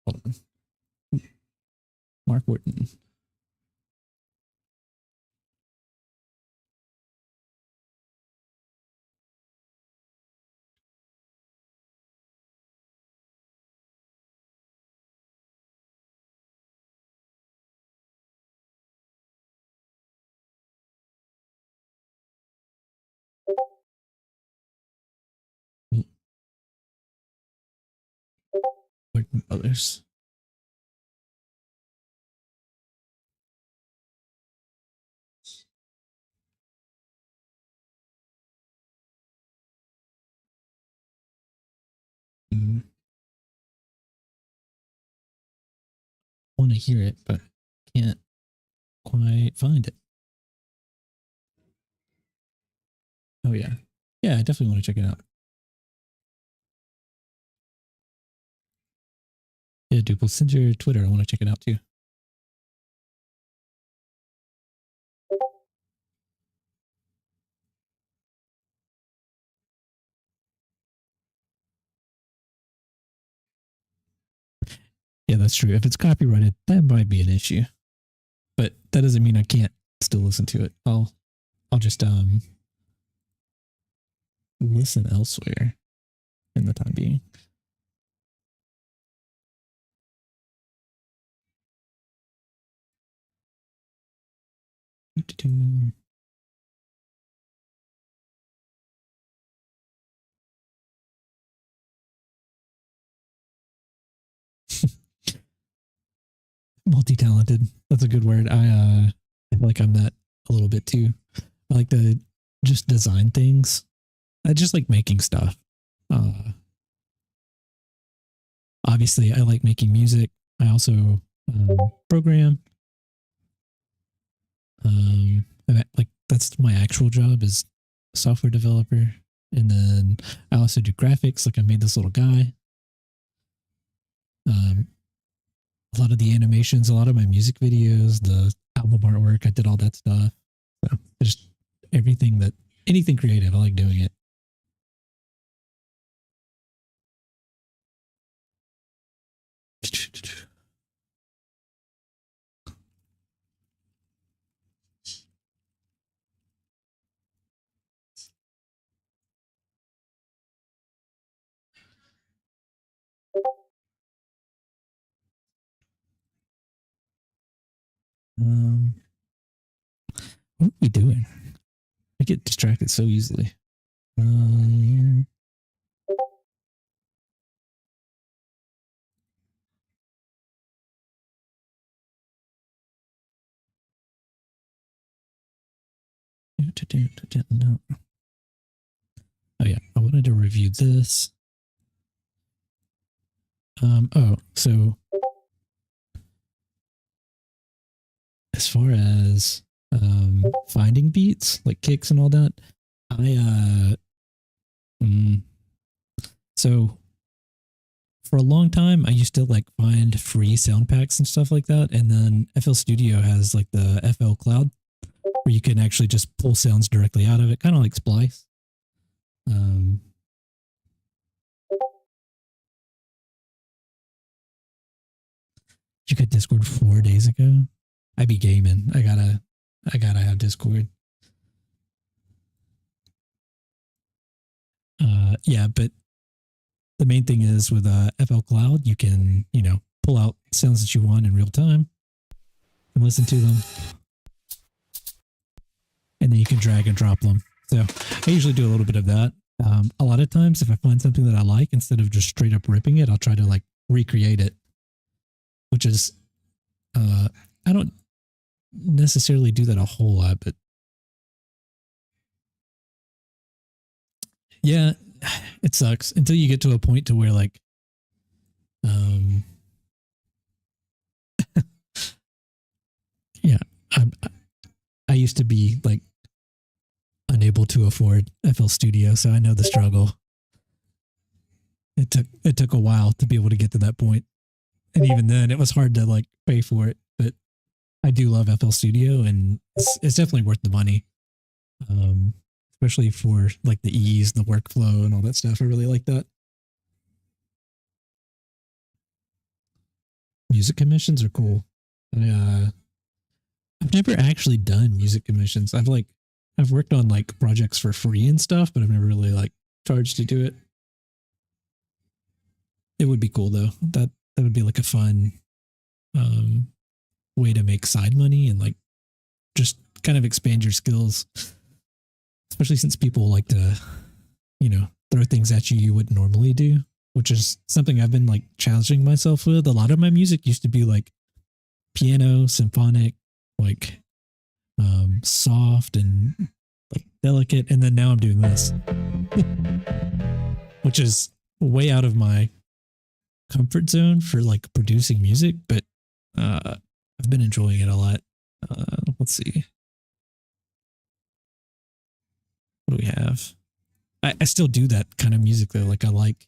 Hold on. Mark Wooden. Wooden Brothers. Want to hear it, but can't quite find it. Oh yeah. Yeah, I definitely want to check it out. Yeah, dude, we'll send your Twitter. I want to check it out too. Yeah, that's true. If it's copyrighted, that might be an issue. But that doesn't mean I can't still listen to it. I'll just listen elsewhere in the time being. Multi-talented. That's a good word. I feel like I'm that a little bit too. I like to just design things. I just like making stuff. Obviously, I like making music. I also program. Like that's my actual job is software developer, and then I also do graphics. Like I made this little guy. A lot of the animations, a lot of my music videos, the album artwork, I did all that stuff. So just anything creative, I like doing it. What are we doing? I get distracted so easily. No. Oh yeah, I wanted to review this. So as far as finding beats like kicks and all that, so for a long time I used to like find free sound packs and stuff like that, and then FL Studio has like the FL Cloud where you can actually just pull sounds directly out of it, kind of like Splice. You got Discord 4 days ago. I be gaming. I gotta have Discord. Yeah, but the main thing is with FL Cloud, you can, pull out sounds that you want in real time and listen to them. And then you can drag and drop them. So I usually do a little bit of that. A lot of times if I find something that I like, instead of just straight up ripping it, I'll try to like recreate it, which is, I don't necessarily do that a whole lot, but yeah, it sucks until you get to a point to where like, yeah, I used to be like unable to afford FL Studio, so I know the struggle. It took a while to be able to get to that point, and even then, it was hard to like pay for it. But I do love FL Studio, and it's definitely worth the money, especially for like the ease, the workflow, and all that stuff. I really like that. Music commissions are cool. I've never actually done music commissions. I've worked on like projects for free and stuff, but I've never really like charged to do it. It would be cool though. That would be like a fun way to make side money and like just kind of expand your skills. Especially since people like to, throw things at you wouldn't normally do, which is something I've been like challenging myself with. A lot of my music used to be like piano, symphonic, like soft and like delicate, and then now I'm doing this, which is way out of my comfort zone for like producing music, but I've been enjoying it a lot. Let's see, what do we have? I still do that kind of music though. Like I like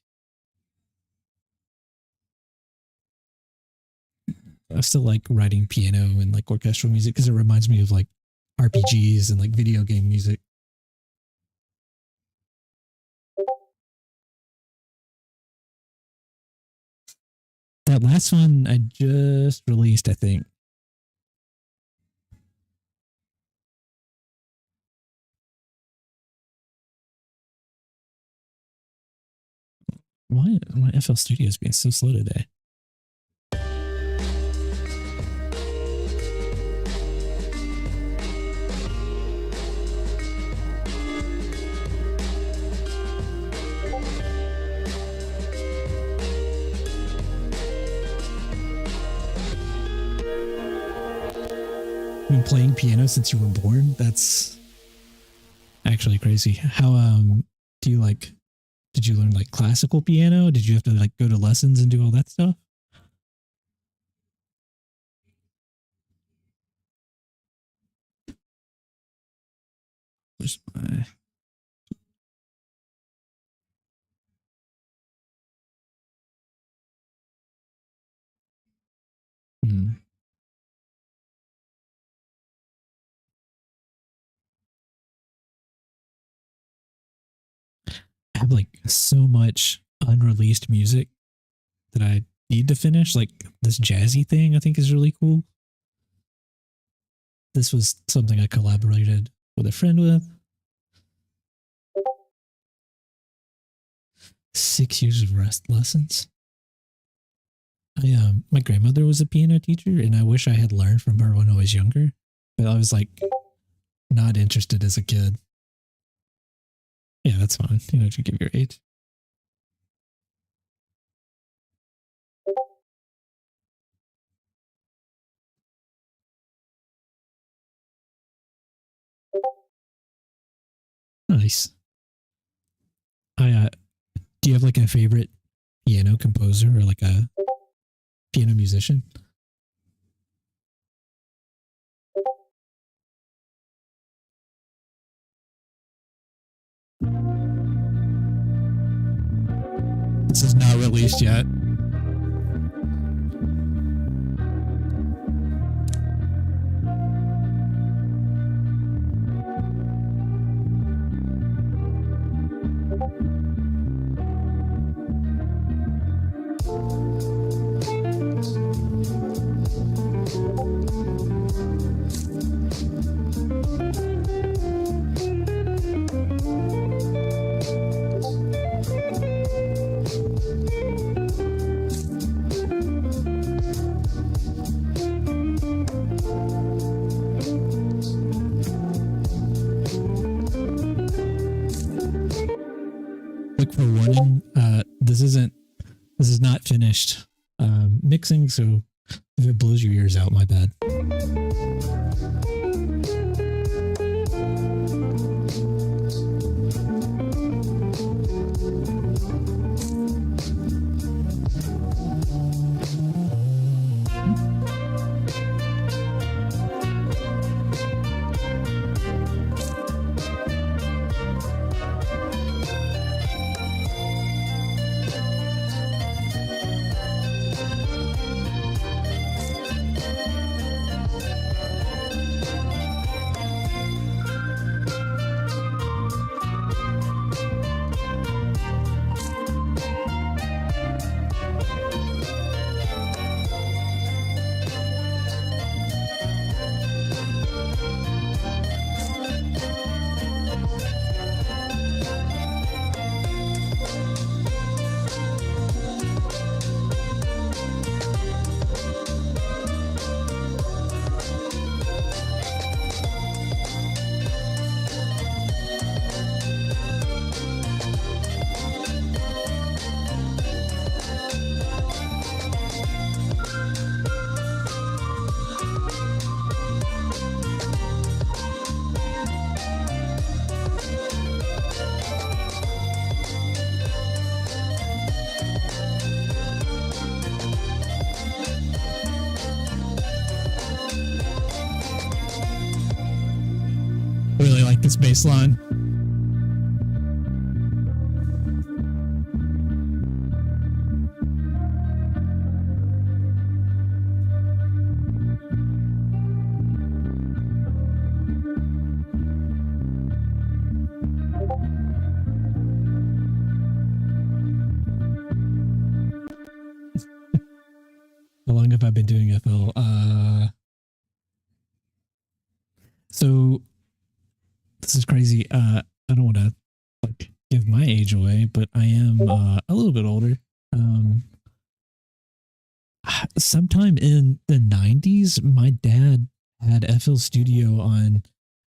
I still like writing piano and like orchestral music because it reminds me of like RPGs and like video game music. That last one I just released, I think. Why my FL Studio is being so slow today? Been playing piano since you were born? That's actually crazy. How do you like, did you learn like classical piano? Did you have to like go to lessons and do all that stuff? Where's my I have like so much unreleased music that I need to finish. Like this jazzy thing I think is really cool. This was something I collaborated with a friend with. 6 years of lessons. My grandmother was a piano teacher and I wish I had learned from her when I was younger, but I was like not interested as a kid. Yeah, that's fine. You know, to give your age. Nice. Do you have like a favorite piano composer or like a piano musician? This is not released yet. Look for warning. This is not finished mixing, so if it blows your ears out, my bad. I really like this bass line. I've been doing FL. So this is crazy. I don't want to like give my age away, but I am a little bit older. Um, Sometime in the 90s, my dad had FL Studio on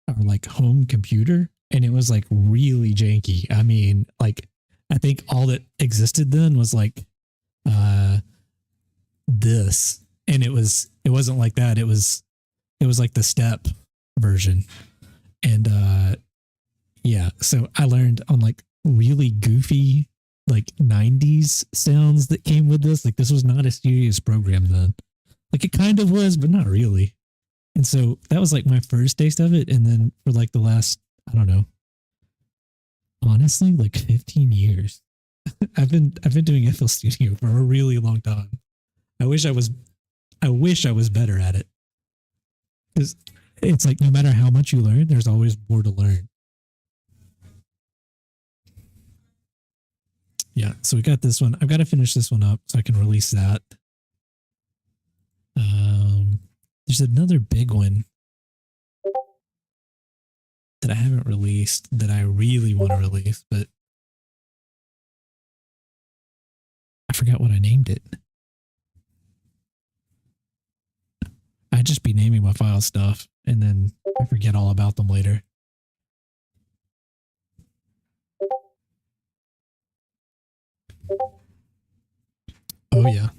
our like home computer, and it was like really janky. I mean, like I think all that existed then was like uh this, and it wasn't like that. It was like the step version. And yeah, so I learned on like really goofy like 90s sounds that came with this. Like this was not a serious program then. Like it kind of was, but not really. And so that was like my first taste of it. And then for like the last, I don't know, honestly, like 15 years, I've been doing FL Studio for a really long time. I wish I was better at it. Because it's like no matter how much you learn, there's always more to learn. Yeah, so we got this one. I've got to finish this one up so I can release that. There's another big one that I haven't released that I really want to release, but I forgot what I named it. I'd just be naming my file stuff and then I forget all about them later. Oh yeah.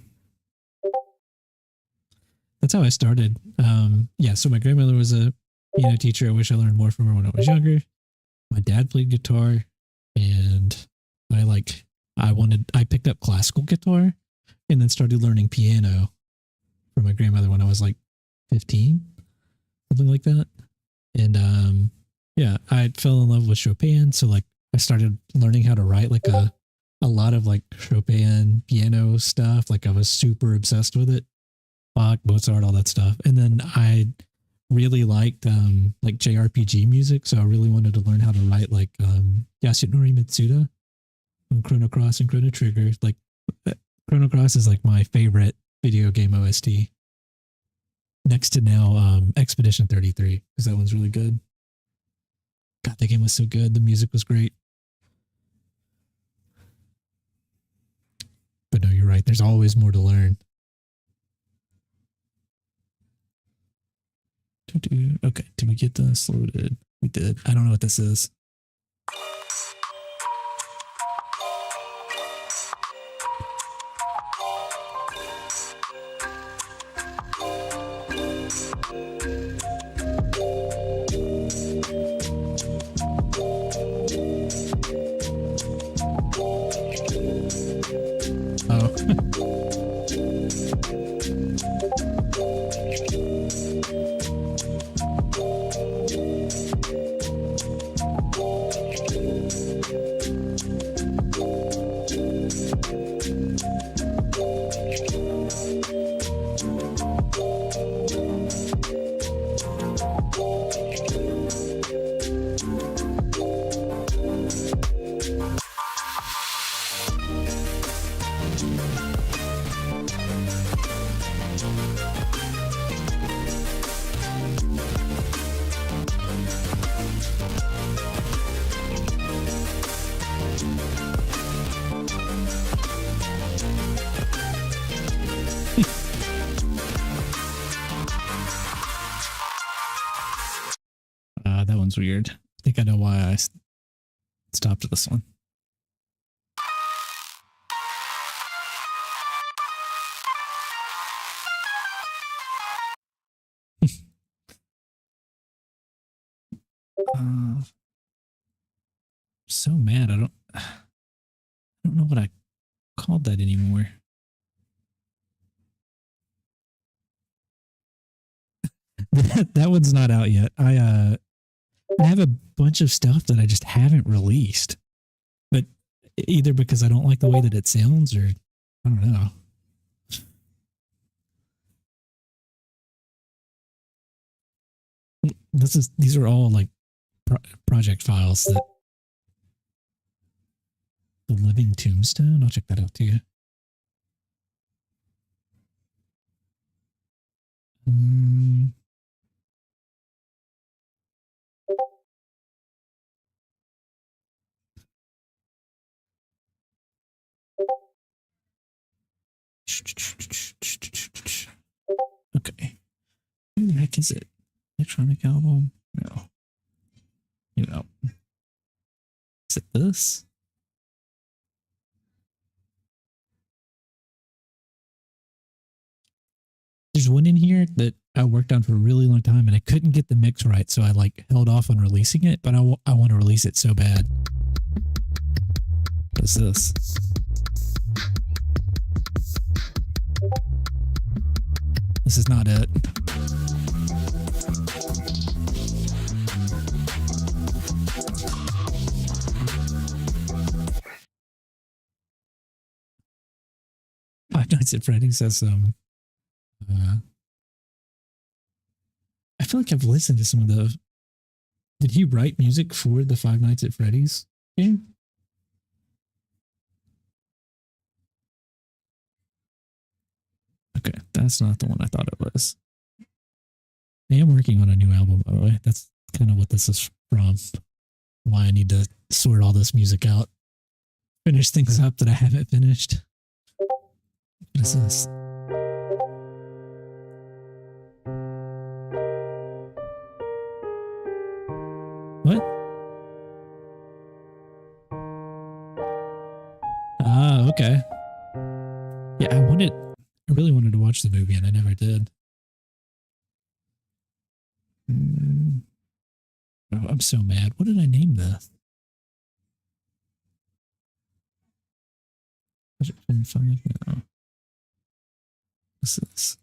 That's how I started. Yeah, so my grandmother was a piano teacher. I wish I learned more from her when I was younger. My dad played guitar, and I picked up classical guitar and then started learning piano from my grandmother when I was like 15, something like that. And yeah, I fell in love with Chopin, so like I started learning how to write like a lot of like Chopin piano stuff. Like I was super obsessed with it. Bach, Mozart, all that stuff. And then I really liked like JRPG music, so I really wanted to learn how to write like Yasunori Mitsuda on Chrono Cross and Chrono Trigger. Like Chrono Cross is like my favorite video game OST. Next to now Expedition 33, because that one's really good. God, that game was so good. The music was great. But no, you're right. There's always more to learn. Okay, did we get this loaded? We did. I don't know what this is. That one's weird. I think I know why I stopped this one. So mad. I don't know what I called that anymore. That one's not out yet. I have a bunch of stuff that I just haven't released, but either because I don't like the way that it sounds, or I don't know. These are all like project files. That the Living Tombstone. I'll check that out too. Mm. Okay. Who the heck is it? Electronic album? No. You know. Is it this? There's one in here that I worked on for a really long time and I couldn't get the mix right, so I like held off on releasing it, but I want to release it so bad. What is this? This is not it. Five Nights at Freddy's has some. I feel like I've listened to some of the. Did he write music for the Five Nights at Freddy's game? Okay, that's not the one I thought it was. I am working on a new album, by the way. That's kind of what this is from. Why I need to sort all this music out. Finish things up that I haven't finished. What is this? What? Ah, okay. Yeah, I really wanted to watch the movie and I never did. Oh, I'm so mad. What did I name this? No. What's this?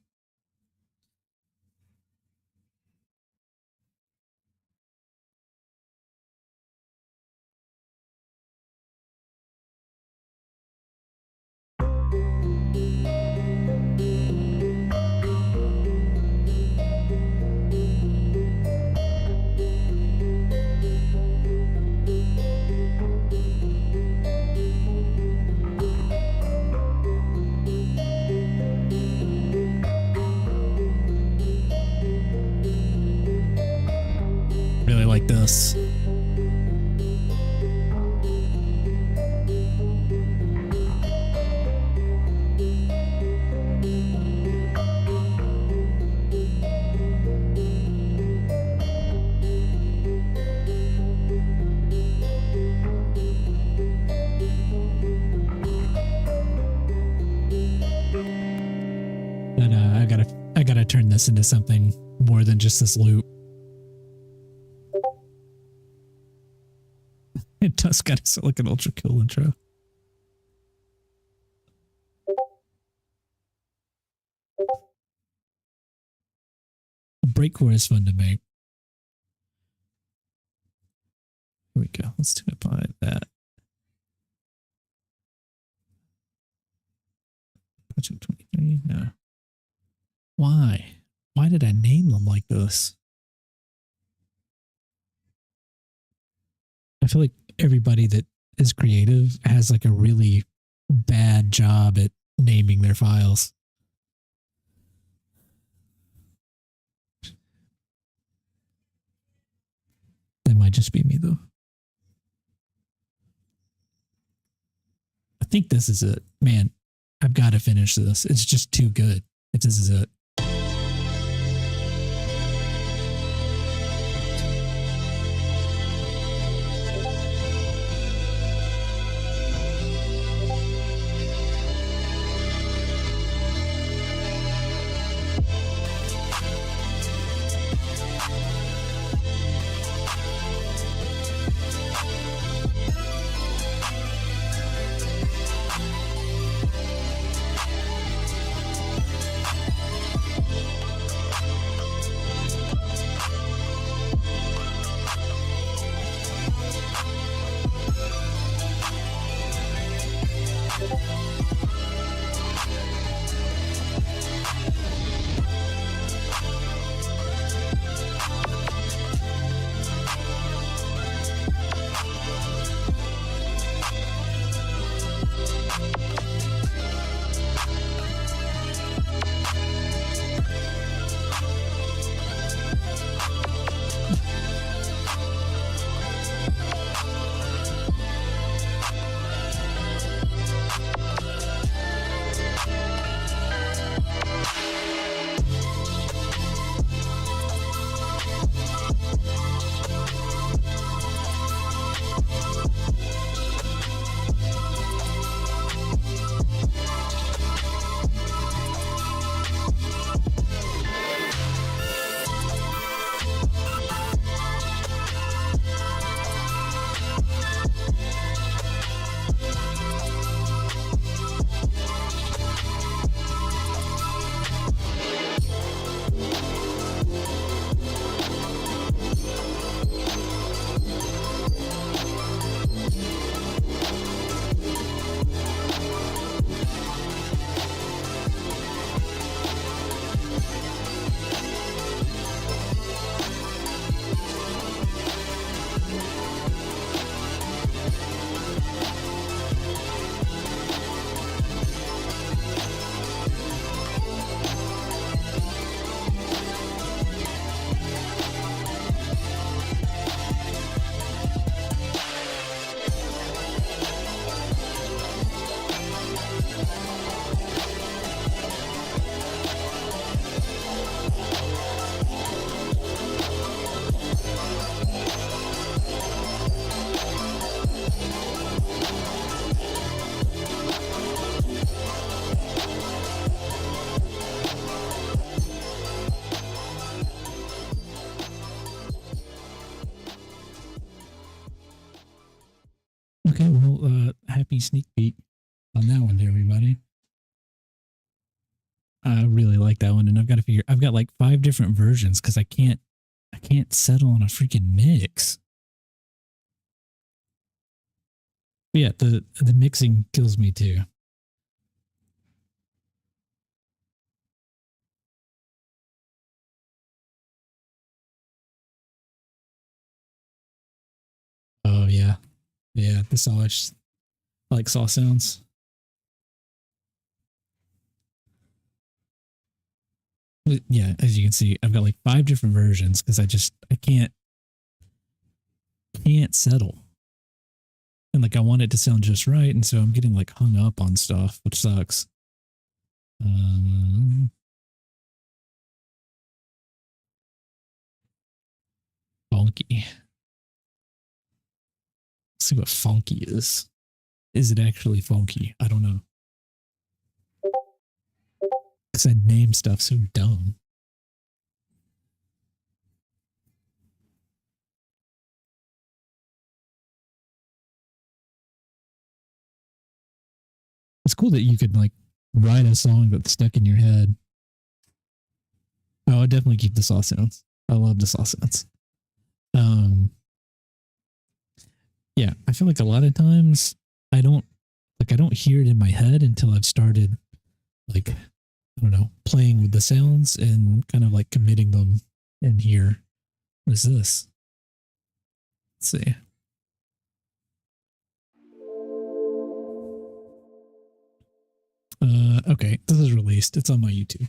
Really like this. But I gotta turn this into something more than just this loop. It does kind of sound like an ultra cool intro. Breakcore is fun to make. Here we go. Let's do it by that. Project 23? No. Why? Why did I name them like this? I feel like everybody that is creative has like a really bad job at naming their files. That might just be me though. I think this is it. Man, I've got to finish this. It's just too good. If this is it. sneak peek on that one, everybody. I really like that one, and I've got like 5 different versions because I can't settle on a freaking mix. But yeah, the mixing kills me too. Oh yeah, yeah. This always like saw sounds. But yeah, as you can see, I've got like 5 different versions because I can't settle. And like I want it to sound just right, and so I'm getting like hung up on stuff, which sucks. Funky. Let's see what funky is. Is it actually funky? I don't know. Because I name stuff so dumb. It's cool that you could like write a song that's stuck in your head. Oh, I definitely keep the saw sounds. I love the saw sounds. Yeah, I feel like a lot of times I don't hear it in my head until I've started like, I don't know, playing with the sounds and kind of like committing them in here. What is this? Let's see. Okay, this is released. It's on my YouTube.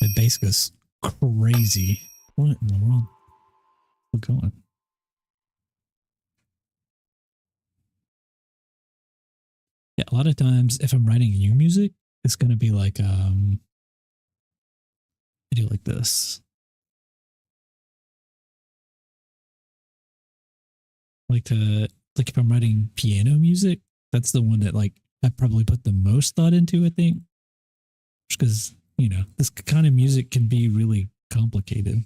The bass goes crazy. What in the world? We're going. Yeah, a lot of times if I'm writing new music, it's gonna be like I do like this. Like if I'm writing piano music, that's the one that like I probably put the most thought into, I think. Just because, you know, this kind of music can be really complicated.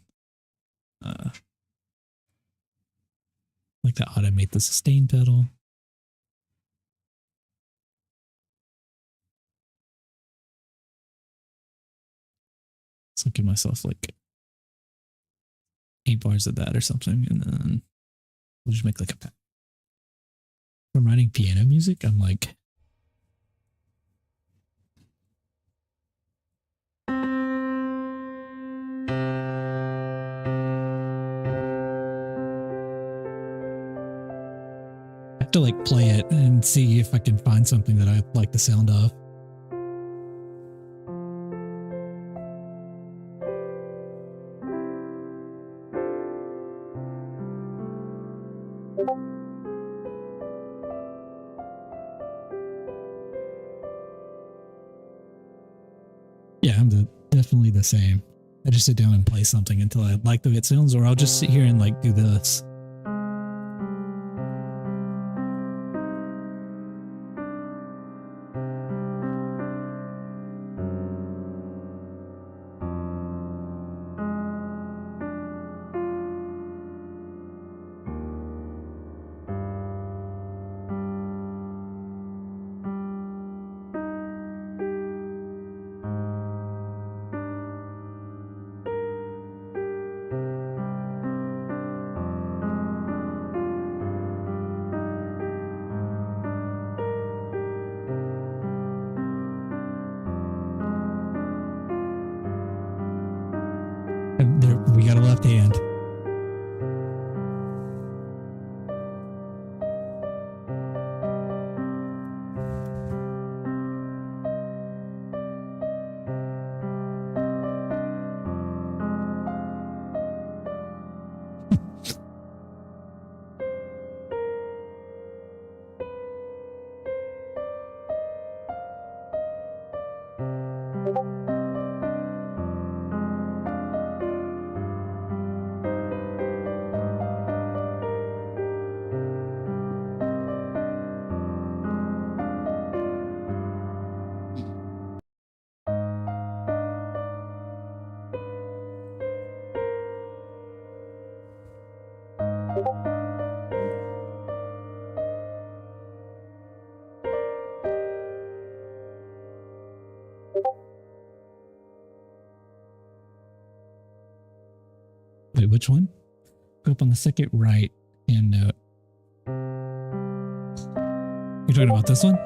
Like to automate the sustain pedal. So I'll give myself like 8 bars of that or something, and then we'll just make like a pattern. If I'm writing piano music, I'm like, I have to like play it and see if I can find something that I like the sound of. Yeah, I'm definitely the same. I just sit down and play something until I like the way it sounds, or I'll just sit here and like do this. got a left hand. Wait, which one? Go up on the second right hand note. You're talking about this one?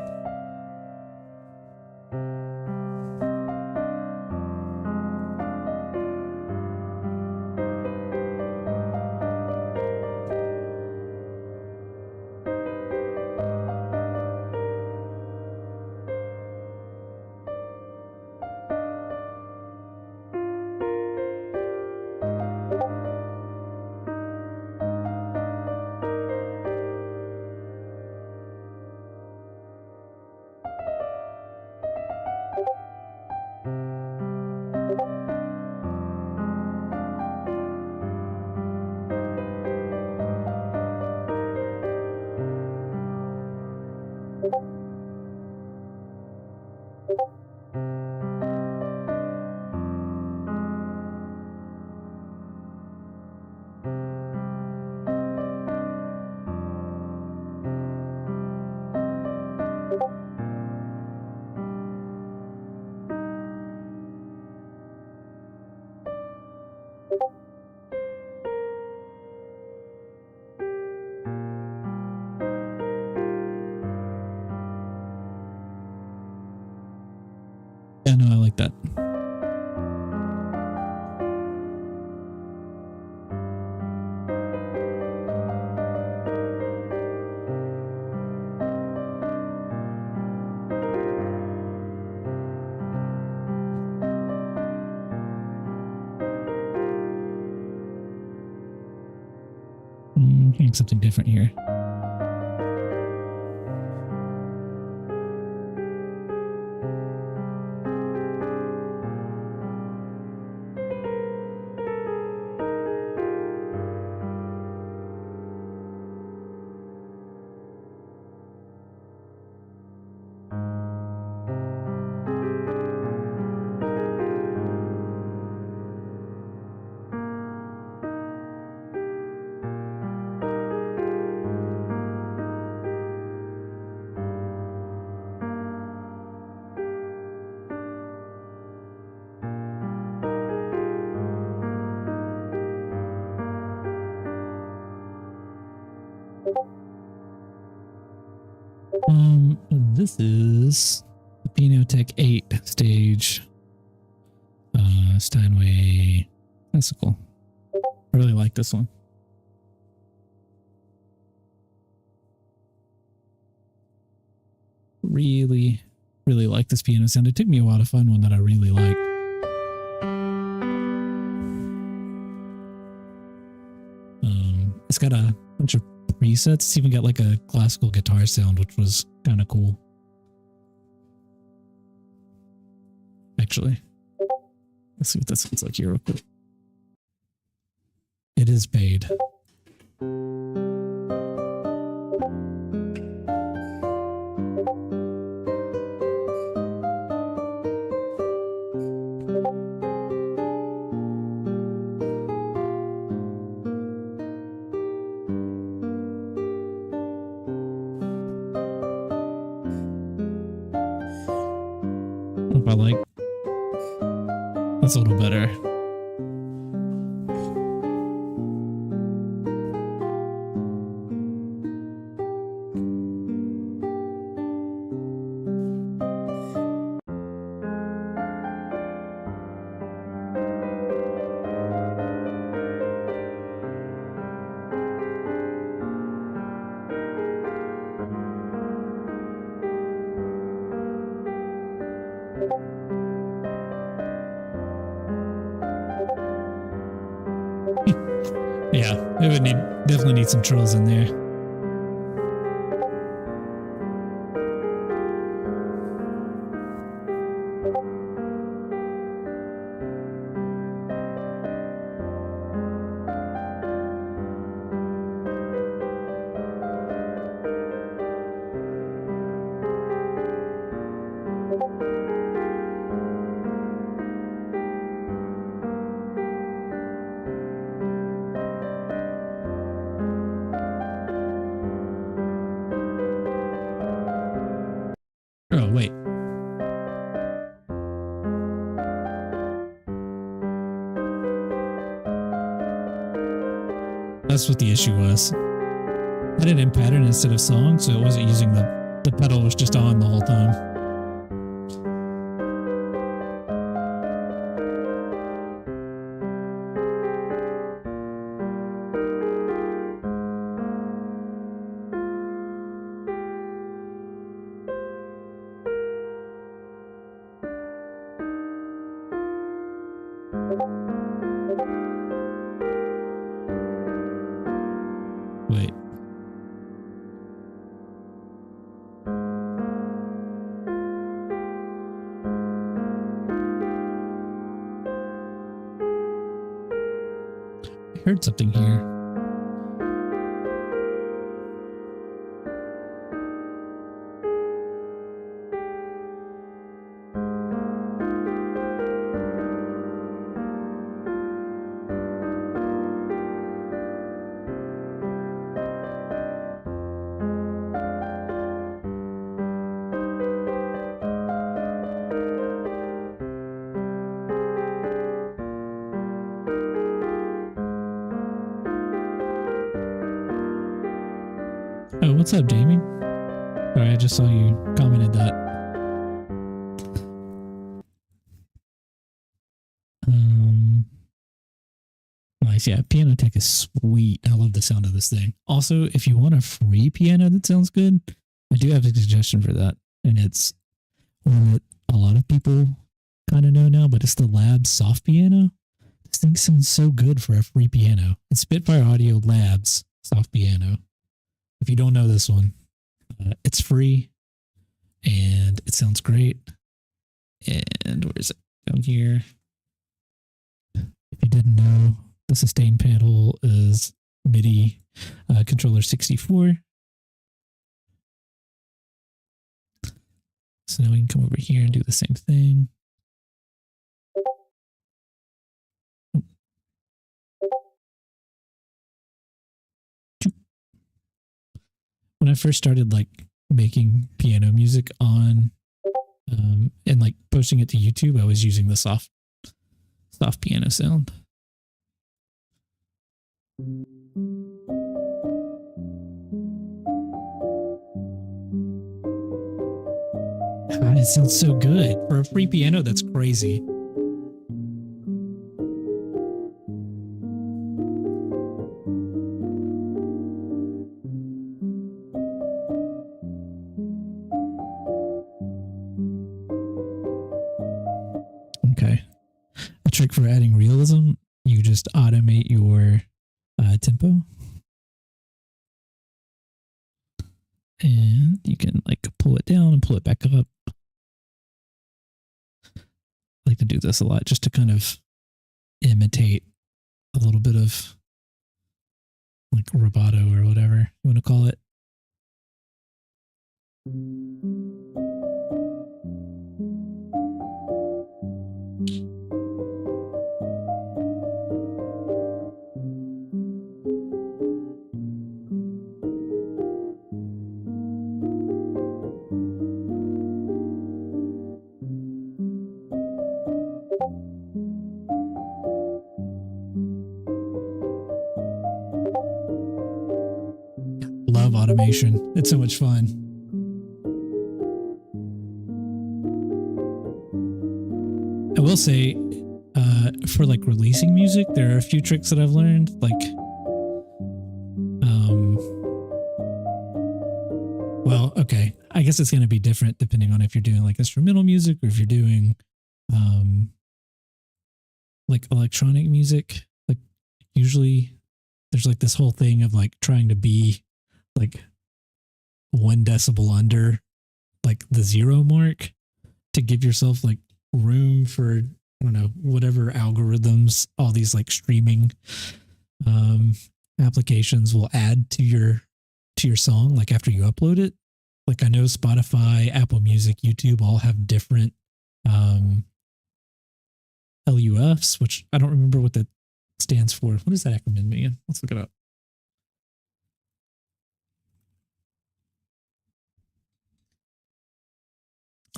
Yeah, no, I like that. Hearing something different here. This is the Pianotech 8 stage. Steinway classical. I really like this one. Really like this piano sound. It took me a while to find one that I really like. It's got a bunch of presets. It's even got like a classical guitar sound, which was kind of cool. Actually, let's see what that sounds like here real quick. It is paid. If I like, that's a little better. Yeah, it would definitely need some trills in there. Oh, wait. That's what the issue was. I had it in pattern instead of song, so it wasn't using the pedal was just on the whole time. Wait. I heard something here. Oh, what's up, Jamie? Sorry, I just saw you commented that. Nice, yeah. Piano Tech is sweet. I love the sound of this thing. Also, if you want a free piano that sounds good, I do have a suggestion for that, and it's one that a lot of people kind of know now, but it's the Labs Soft Piano. This thing sounds so good for a free piano. It's Spitfire Audio Labs Soft Piano. If you don't know this one, it's free and it sounds great. And where is it? Down here. If you didn't know, the sustain pedal is MIDI controller 64. So now we can come over here and do the same thing. When I first started like making piano music on and like posting it to YouTube, I was using the soft piano sound. God, it sounds so good. For a free piano, that's crazy. Okay. A trick for adding realism, you just automate your tempo. And you can like pull it down and pull it back up. I like to do this a lot just to kind of imitate a little bit of like rubato or whatever you want to call it. Love automation. It's so much fun. I will say, for like releasing music, there are a few tricks that I've learned. Like, well, okay. I guess it's going to be different depending on if you're doing like instrumental music or if you're doing, like electronic music. Like usually there's like this whole thing of like trying to be like 1 decibel under like the 0 mark to give yourself like room for, I don't know, whatever algorithms all these like streaming applications will add to your song like after you upload it. Like I know Spotify, Apple Music, YouTube all have different LUFs, which I don't remember what that stands for. What does that acronym mean? Let's look it up.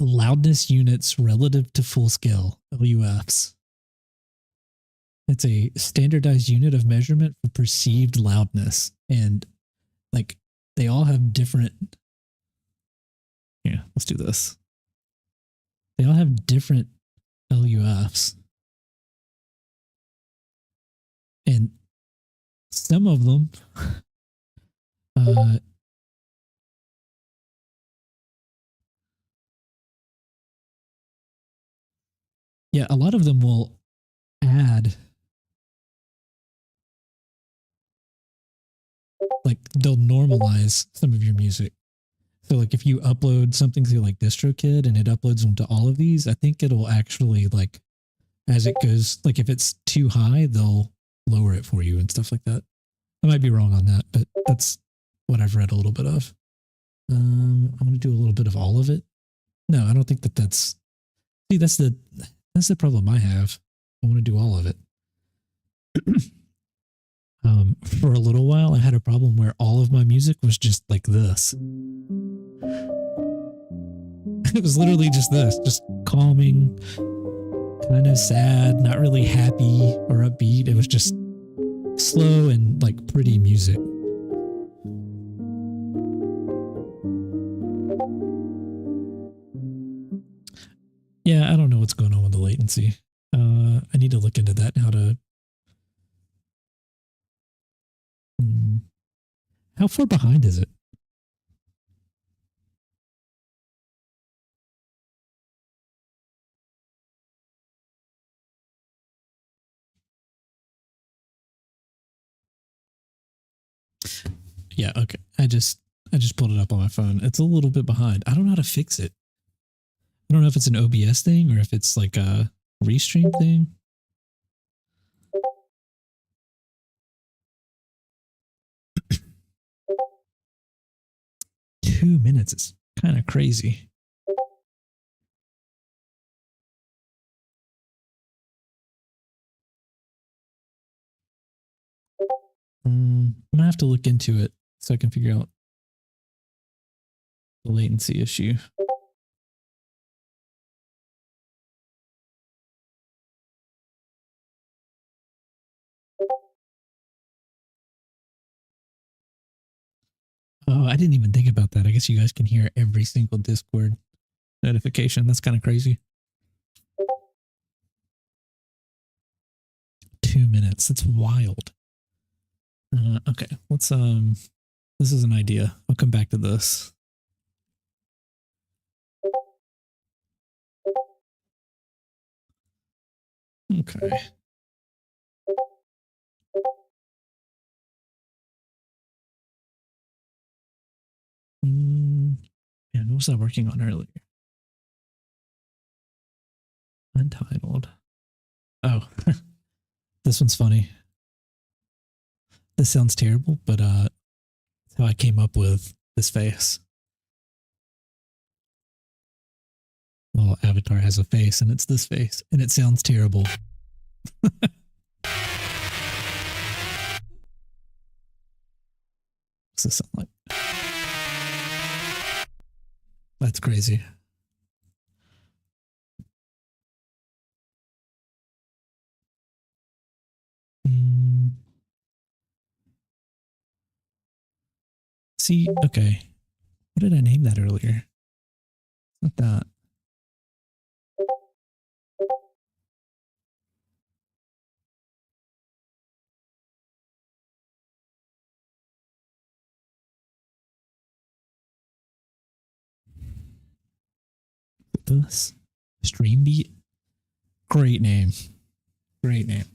Loudness units relative to full scale, LUFs. It's a standardized unit of measurement for perceived loudness. And like they all have different. Yeah, let's do this. They all have different LUFs. And some of them yeah, a lot of them will add like they'll normalize some of your music. So like if you upload something to like DistroKid and it uploads them to all of these, I think it'll actually like as it goes, like if it's too high, they'll lower it for you and stuff like that. I might be wrong on that, but that's what I've read a little bit of. I'm going to do a little bit of all of it. No, I don't think that's, see, that's the problem I have. I want to do all of it. For a little while, I had a problem where all of my music was just like this. It was literally just this, just calming, kind of sad, not really happy or upbeat. It was just slow and like pretty music. Yeah, I don't know what's going on with the latency. I need to look into that and how to. How far behind is it? Yeah, okay. I just pulled it up on my phone. It's a little bit behind. I don't know how to fix it. I don't know if it's an OBS thing or if it's like a restream thing. Two minutes is kind of crazy. I'm gonna have to look into it so I can figure out the latency issue. Oh, I didn't even think about that. I guess you guys can hear every single Discord notification. That's kind of crazy. 2 minutes. That's wild. Okay, let's this is an idea. I'll come back to this. Okay. Man, what was I working on earlier? Untitled. Oh, this one's funny. This sounds terrible, but that's how I came up with this face. Well, Avatar has a face, and it's this face, and it sounds terrible. What's this sound like? That's crazy. See, okay. What did I name that earlier? Not that. This Stream Beat. Great name. Great name.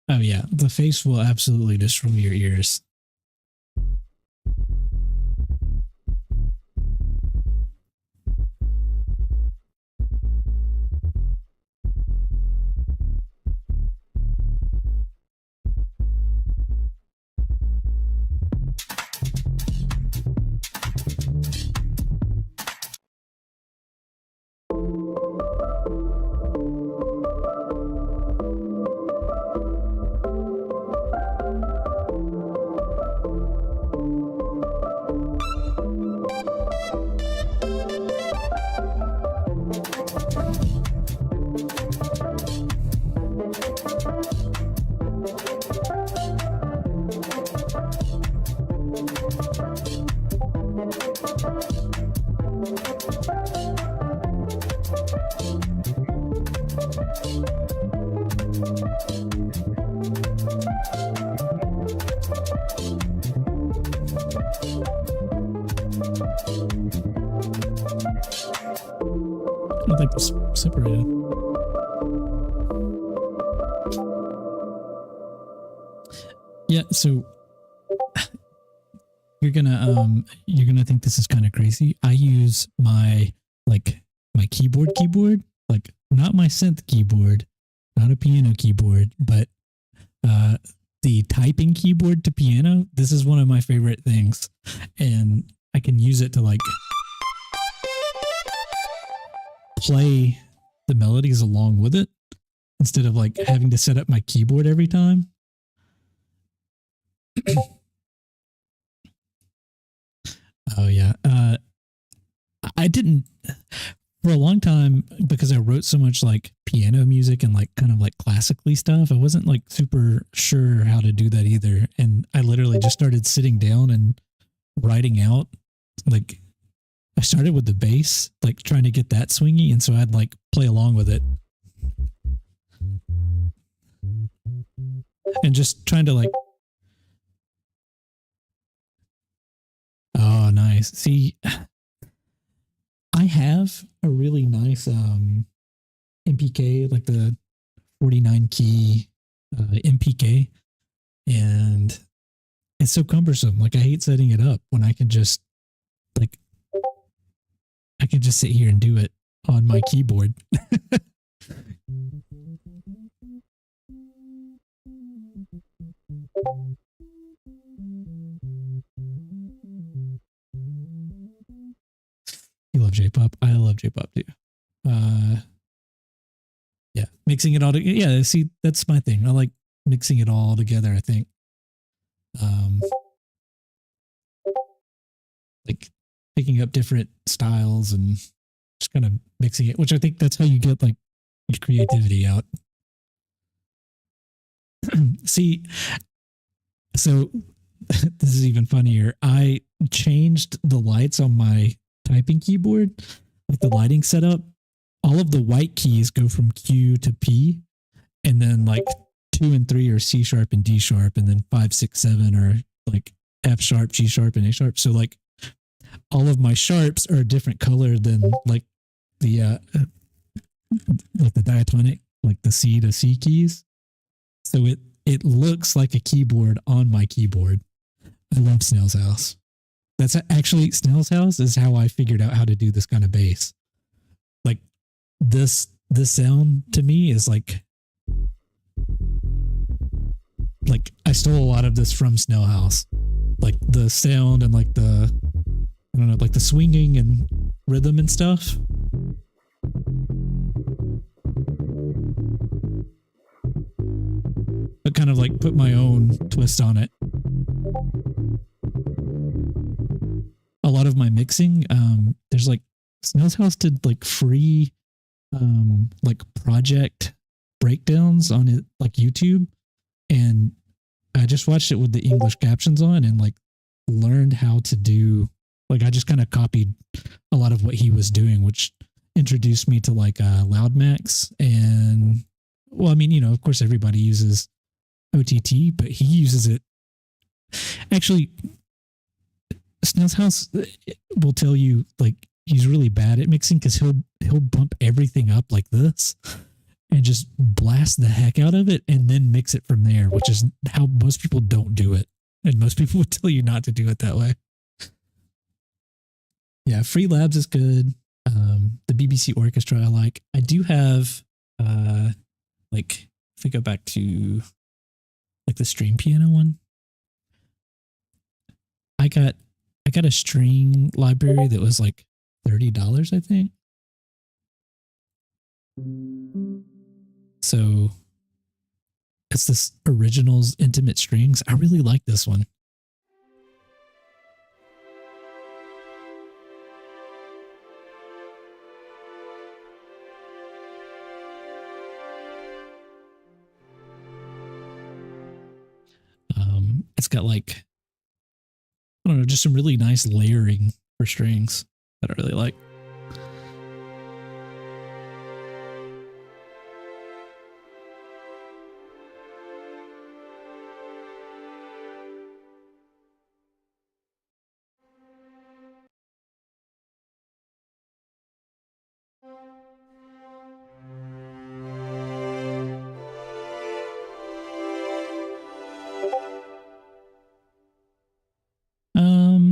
Oh yeah, the face will absolutely destroy your ears. I don't think it's separated. Yeah, so you're gonna think this is kind of crazy. I use my keyboard, like not my synth keyboard, not a piano keyboard, but the typing keyboard to piano. This is one of my favorite things, and I can use it to like play the melodies along with it instead of like having to set up my keyboard every time. Oh yeah. I didn't for a long time because I wrote so much like piano music and like kind of like classically stuff. I wasn't like super sure how to do that either. And I literally just started sitting down and writing out. Like I started with the bass, like trying to get that swingy. And so I'd like play along with it. And just trying to like, oh, nice. See, I have a really nice MPK, like the 49 key MPK, and it's so cumbersome. Like I hate setting it up when I can just like I can just sit here and do it on my keyboard. You love J-pop. I love J-pop too. Yeah, mixing it all together. Yeah, see, that's my thing. I like mixing it all together. I think, like picking up different styles and just kind of mixing it, which I think that's how you get like your creativity out. See, so this is even funnier. I changed the lights on my typing keyboard, like the lighting setup. All of the white keys go from Q to P, and then like 2 and 3 are C sharp and D sharp, and then 5, 6, 7 are like F sharp, G sharp, and A sharp. So like all of my sharps are a different color than like the diatonic, like the C to C keys. So it looks like a keyboard on my keyboard. I love Snail's House. That's actually Snail's House is how I figured out how to do this kind of bass. Like this sound to me is like I stole a lot of this from Snail House. Like the sound and like the I don't know, like the swinging and rhythm and stuff. But kind of like put my own twist on it. A lot of my mixing, there's like Snail's House did like free like project breakdowns on it, like YouTube, and I just watched it with the English captions on and like learned how to do, like I just kind of copied a lot of what he was doing, which introduced me to like Loudmax. And well, I mean, you know, of course everybody uses OTT, but he uses it. Actually, Snail's House will tell you like he's really bad at mixing because he'll bump everything up like this, and just blast the heck out of it and then mix it from there, which is how most people don't do it. And most people would tell you not to do it that way. Yeah, Free Labs is good. The BBC Orchestra I like. I do have like if we go back to like the string piano one. I got a string library that was like $30, I think. So it's this Originals Intimate Strings. I really like this one. It's got like, I don't know, just some really nice layering for strings that I really like.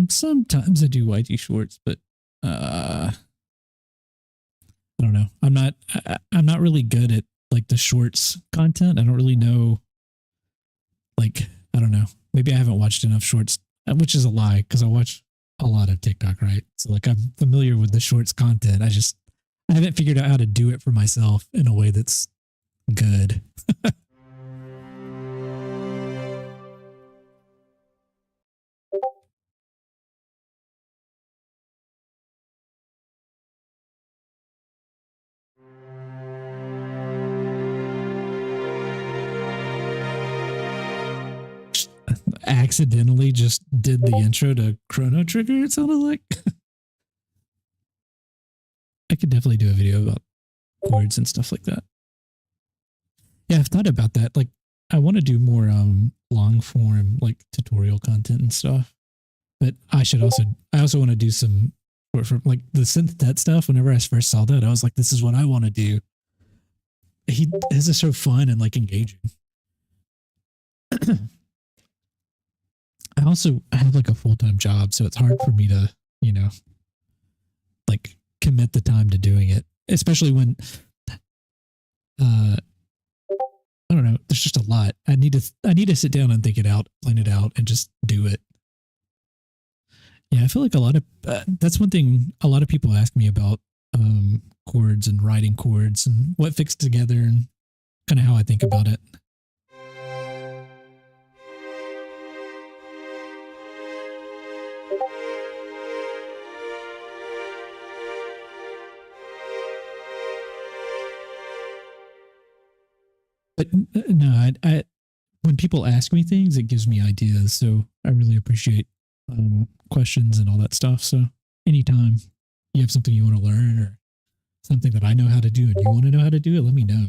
Sometimes I do YT shorts, but I don't know. I'm not really good at like the shorts content. I don't really know. Like, I don't know. Maybe I haven't watched enough shorts, which is a lie because I watch a lot of TikTok, right? So like I'm familiar with the shorts content. I haven't figured out how to do it for myself in a way that's good. Accidentally just did the intro to Chrono Trigger, it sounded like. I could definitely do a video about chords and stuff like that. Yeah, I've thought about that. Like, I want to do more long form like tutorial content and stuff. But I also want to do some for like the synth stuff. Whenever I first saw that, I was like, this is what I want to do. His is so fun and like engaging. I also have like a full-time job, so it's hard for me to, like commit the time to doing it, especially when, I don't know, there's just a lot. I need to sit down and think it out, plan it out, and just do it. Yeah, I feel like a lot of, that's one thing a lot of people ask me about, chords and writing chords and what fits together and kind of how I think about it. But no, I when people ask me things, it gives me ideas. So I really appreciate questions and all that stuff. So anytime you have something you want to learn or something that I know how to do and you want to know how to do it, let me know.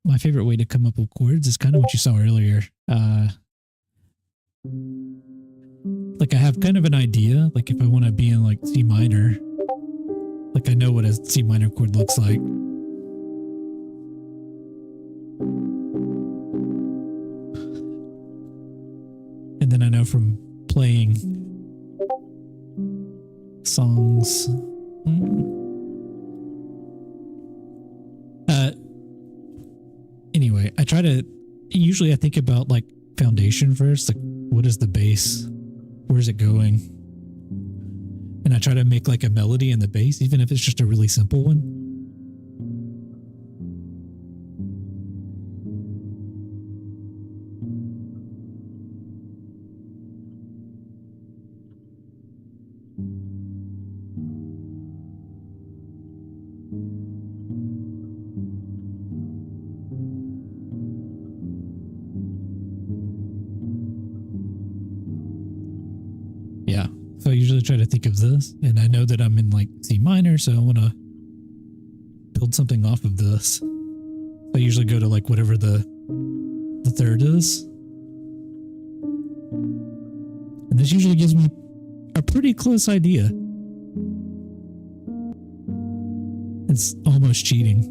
My favorite way to come up with chords is kind of what you saw earlier. Like I have kind of an idea, like if I want to be in like C minor, like I know what a C minor chord looks like. And then I know from playing songs. Anyway, usually I think about like foundation first, like what is the bass? Where's it going? And I try to make like a melody in the bass, even if it's just a really simple one. So I usually try to think of this, and I know that I'm in like C minor, so I want to build something off of this. I usually go to like whatever the third is. And this usually gives me a pretty close idea. It's almost cheating.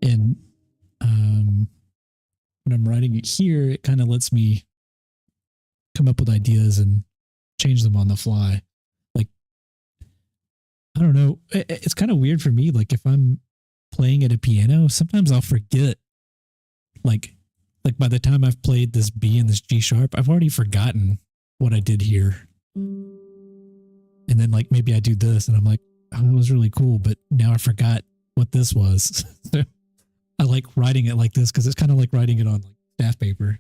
And when I'm writing it here, it kind of lets me come up with ideas and change them on the fly. Like, I don't know. It's kind of weird for me. Like if I'm playing at a piano, sometimes I'll forget. Like by the time I've played this B and this G sharp, I've already forgotten what I did here. And then like maybe I do this and I'm like, oh, that was really cool, but now I forgot what this was. So I like writing it like this because it's kind of like writing it on like staff paper.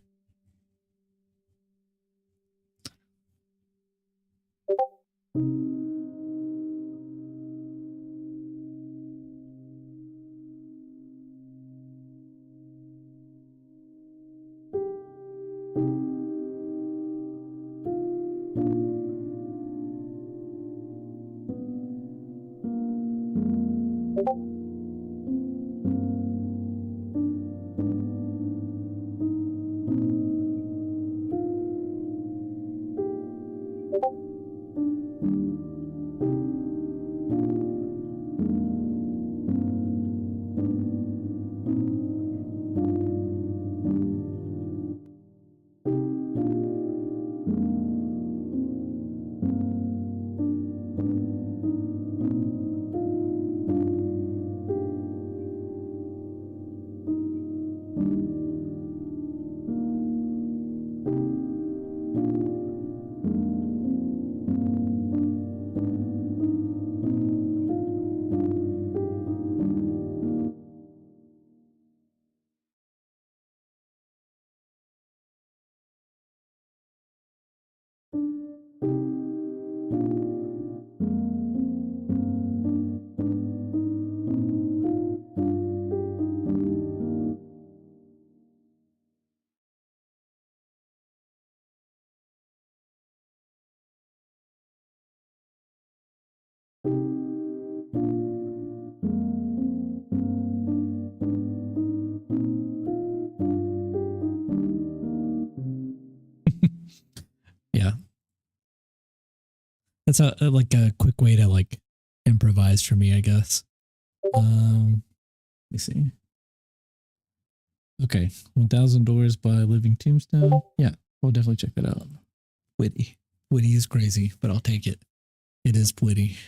Yeah. That's like a quick way to like improvise for me, I guess. Let me see. Okay. 1,000 Doors by Living Tombstone. Yeah, we'll definitely check that out. Witty. Witty is crazy, but I'll take it. It is witty.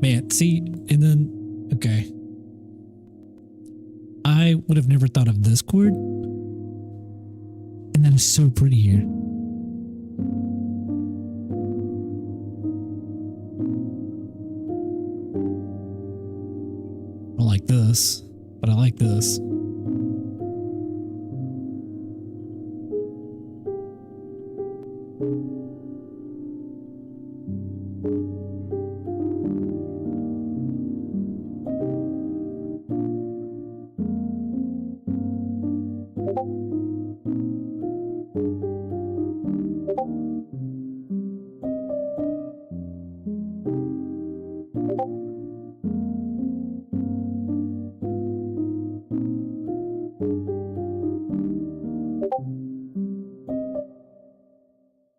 Man, see, and then, okay. I would have never thought of this chord. And that is so pretty here. I don't like this, but I like this.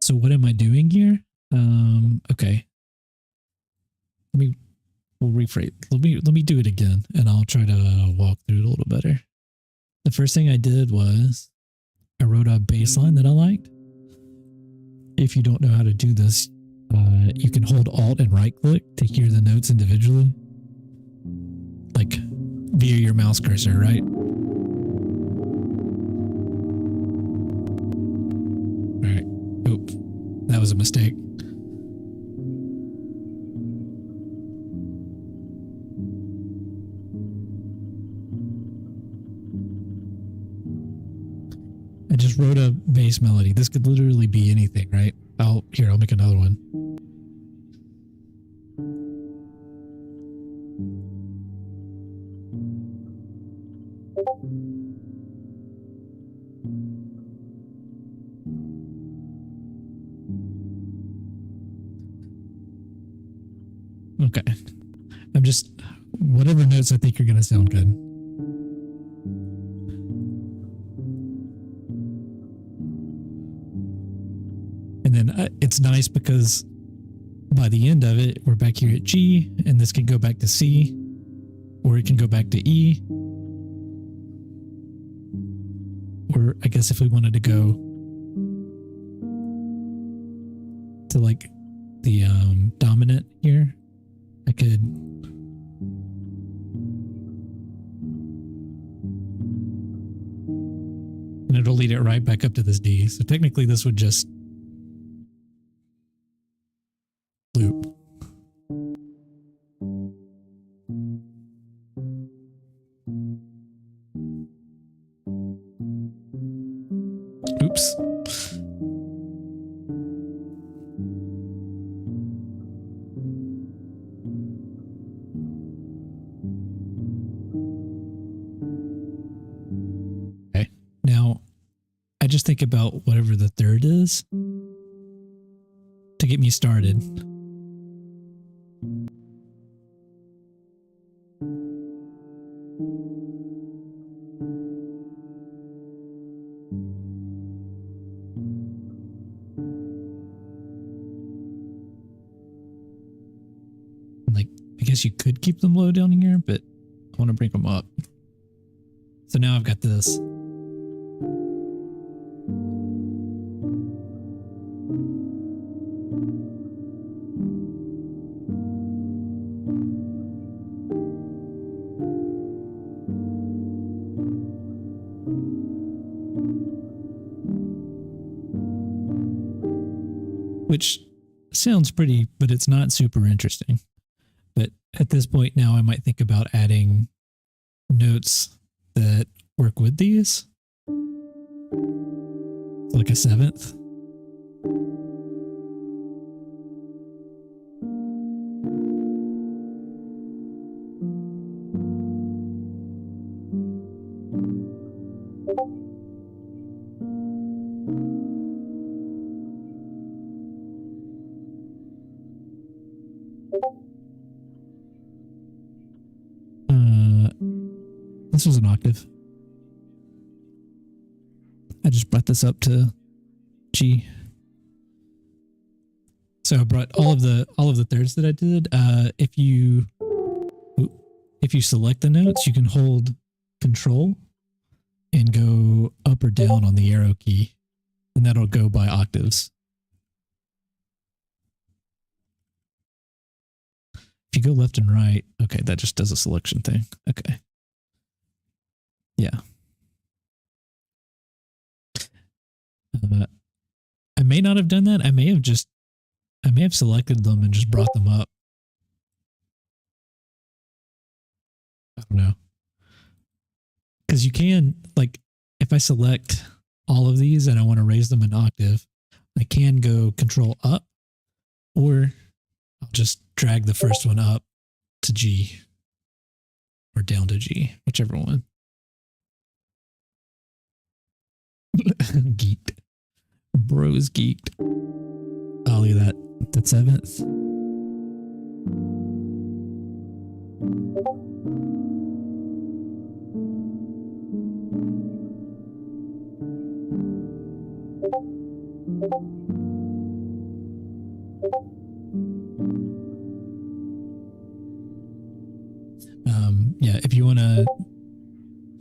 So what am I doing here? Okay. Let me we'll rephrase. Let me do it again, and I'll try to walk through it a little better. The first thing I did was I wrote a bass line that I liked. If you don't know how to do this, you can hold Alt and right click to hear the notes individually, like via your mouse cursor, right? All right. Oop, that was a mistake. I just wrote a bass melody. This could literally be anything, right? I'll make another one. Okay. I'm just, whatever notes I think are going to sound good. And then it's nice because by the end of it, we're back here at G, and this can go back to C, or it can go back to E. Or I guess if we wanted to go to like the dominant here, I could. And it'll lead it right back up to this D. So technically this would just loop. Oops. Okay. Now, I just think about whatever the third is to get me started. Like, I guess you could keep them low down here, but I want to bring them up. So now I've got this. Which sounds pretty, but it's not super interesting. But at this point now, I might think about adding notes that work with these. Like a seventh. This was an octave. I just brought this up to G. So I brought all of the thirds that I did. If you select the notes, you can hold Control and go up or down on the arrow key, and that'll go by octaves. If you go left and right, okay, that just does a selection thing. Okay. Yeah. I may not have done that. I may have selected them and just brought them up. I don't know. Because you can, like, if I select all of these and I want to raise them an octave, I can go Control up, or I'll just drag the first one up to G or down to G, whichever one. Geeked. Bros geeked. Oh, look at that. That seventh.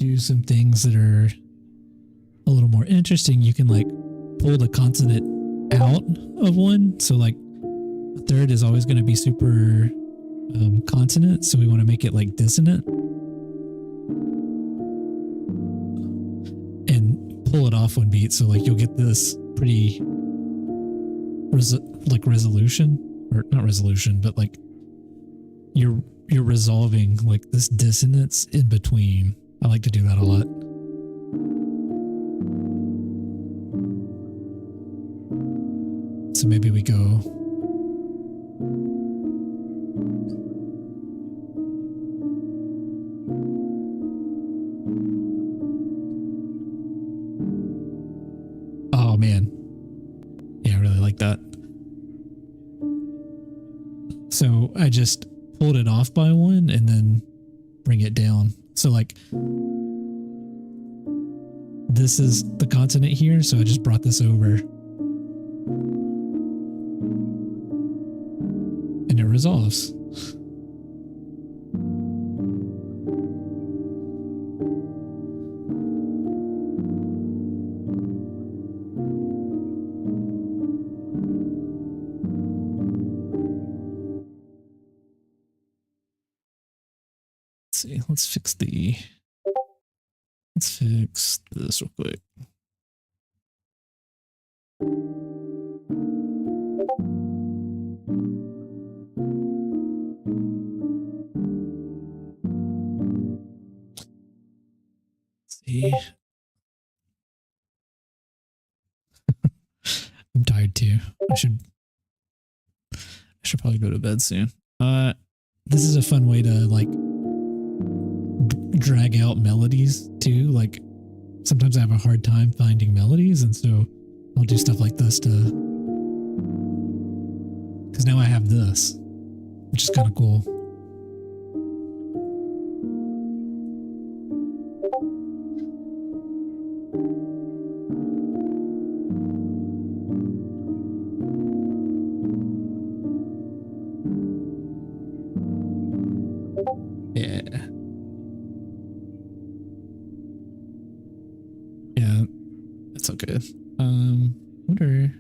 do some things that are a little more interesting, you can like pull the consonant out of one. So like a third is always going to be super consonant. So we want to make it like dissonant and pull it off one beat. So like you'll get this pretty resolution, or not resolution, but like you're resolving like this dissonance in between. I like to do that a lot. So maybe we go oh man. Yeah, I really like that. So I just pulled it off by one and then bring it down. So like this is the consonant here, so I just brought this over and it resolves. See, let's fix this real quick. See, I'm tired too. I should probably go to bed soon. This is a fun way to like drag out melodies too. Like sometimes I have a hard time finding melodies, and so I'll do stuff like this because now I have this, which is kind of cool. Yeah, it's okay. Wonder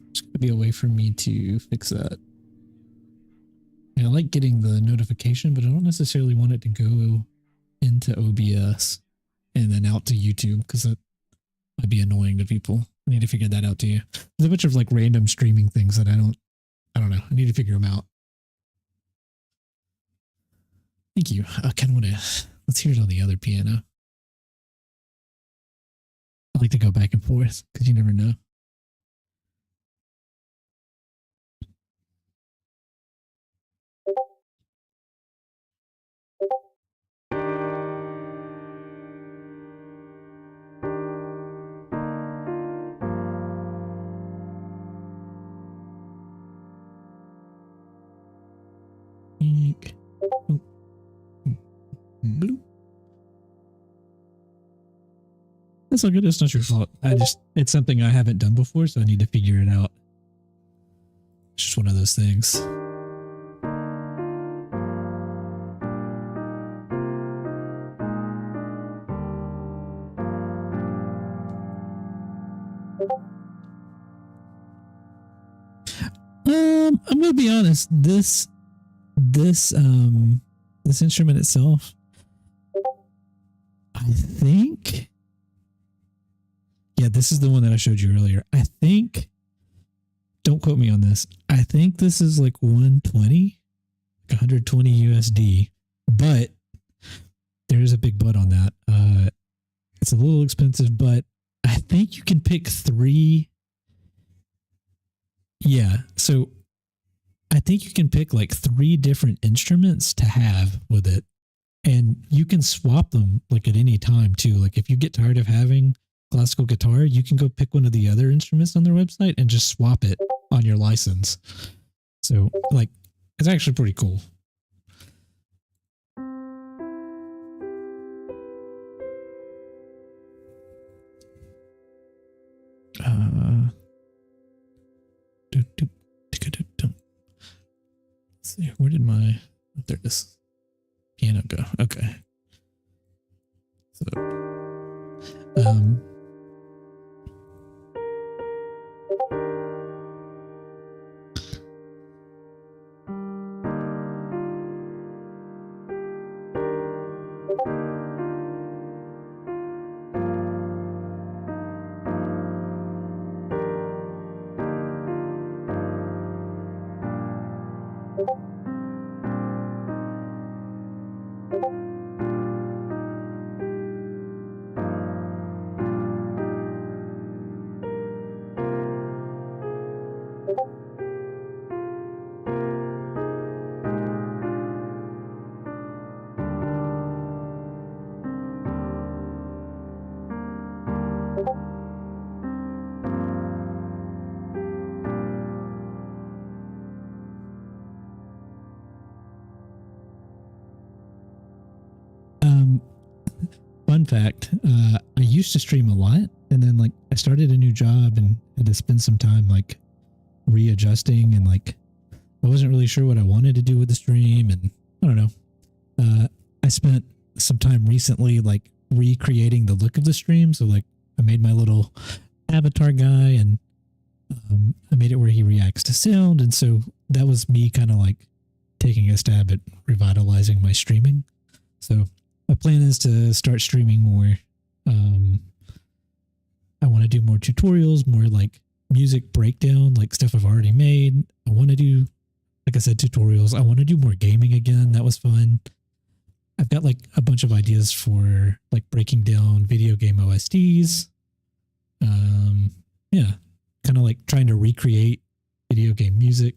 there's gonna be a way for me to fix that. I like getting the notification, but I don't necessarily want it to go into OBS and then out to YouTube because that might be annoying to people. I need to figure that out too. There's a bunch of like random streaming things that I don't know. I need to figure them out. Thank you. I kind of want to, let's hear it on the other piano. I like to go back and forth because you never know. That's all good. It's not your fault. It's something I haven't done before, so I need to figure it out. It's just one of those things. I'm gonna be honest. This instrument itself, I think. Yeah, this is the one that I showed you earlier. I think, don't quote me on this. I think this is like 120 USD, but there is a big but on that. It's a little expensive, but I think you can pick 3. Yeah, so I think you can pick like 3 different instruments to have with it, and you can swap them like at any time too. Like if you get tired of having classical guitar, you can go pick one of the other instruments on their website and just swap it on your license. So like, it's actually pretty cool. Let's see, where did my, there it is, piano go? Okay, So, fun fact, I used to stream a lot, and then like I started a new job and had to spend some time like readjusting, and like I wasn't really sure what I wanted to do with the stream, and I don't know. I spent some time recently like recreating the look of the stream. So like I made my little avatar guy, and I made it where he reacts to sound, and so that was me kind of like taking a stab at revitalizing my streaming. So my plan is to start streaming more. I want to do more tutorials, more like music breakdown, like stuff I've already made. I want to do, like I said, tutorials. I want to do more gaming again. That was fun. I've got like a bunch of ideas for like breaking down video game OSTs. Yeah, kind of like trying to recreate video game music.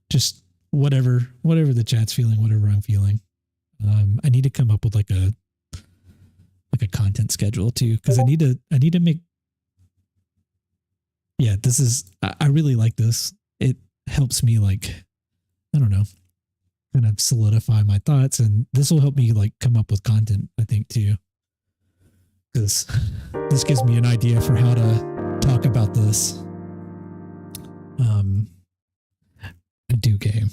Just whatever the chat's feeling, whatever I'm feeling. I need to come up with like a content schedule too, because I need to make. Yeah, this is. I really like this. It helps me like, I don't know, kind of solidify my thoughts, and this will help me like come up with content, I think too, because this gives me an idea for how to talk about this. I do game.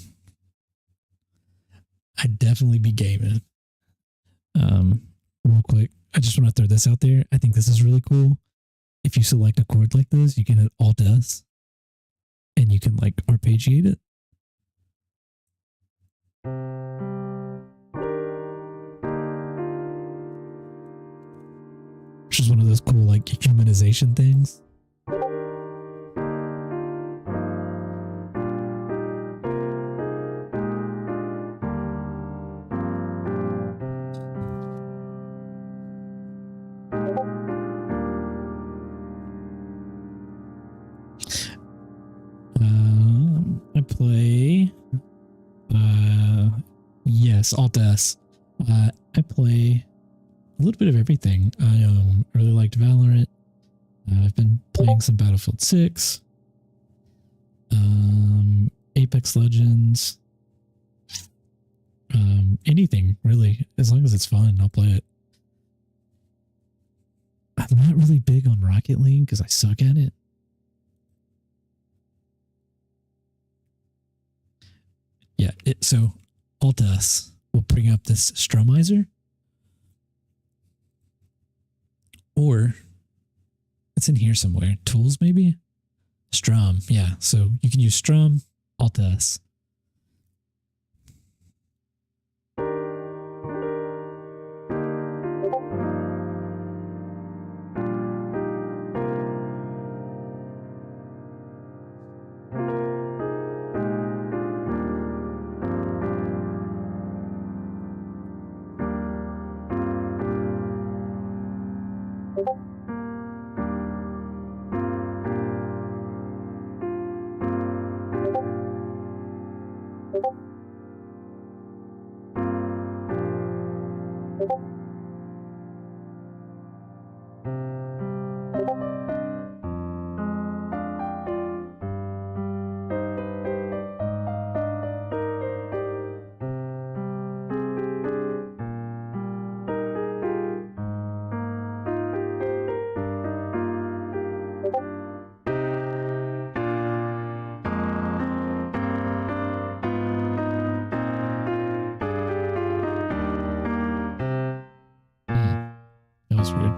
I'd definitely be gaming. Real quick, I just want to throw this out there. I think this is really cool. If you select a chord like this, you can hit Alt S, and you can like arpeggiate it. Which is one of those cool like humanization things. I play, yes, Alt S. I play a little bit of everything. I really liked Valorant. I've been playing some Battlefield 6, Apex Legends, anything really, as long as it's fun, I'll play it. I'm not really big on Rocket League because I suck at it. Yeah, so Alt S will bring up this strumizer, or it's in here somewhere. Tools maybe? Strum, yeah. So you can use Strum, Alt S. That's weird.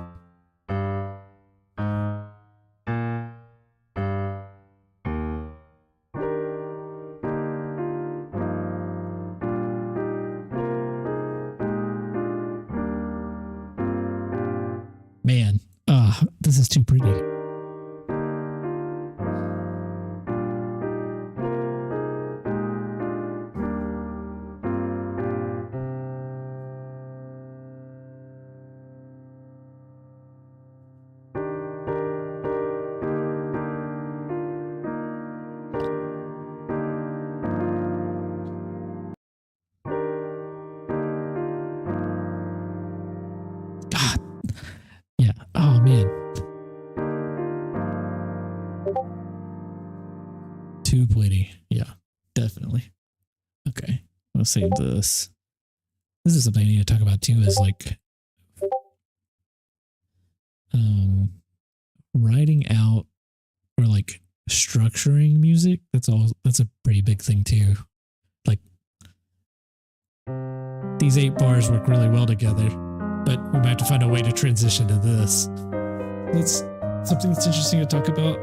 Man, this is too pretty. God. Yeah. Oh, man. Too pretty. Yeah, definitely. Okay. I'll save this. This is something I need to talk about too, is like writing out or like structuring music. That's a pretty big thing too. Like these 8 bars work really well together, but we might have to find a way to transition to this. That's something that's interesting to talk about.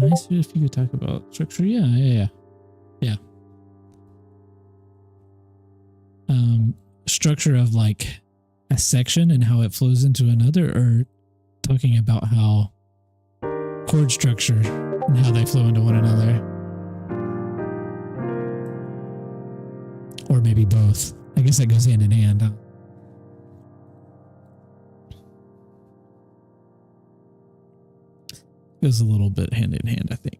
Nice if you could talk about structure. Yeah. Structure of like a section and how it flows into another, or talking about how chord structure and how they flow into one another, or maybe both. I guess that goes hand in hand. Goes a little bit hand in hand, I think.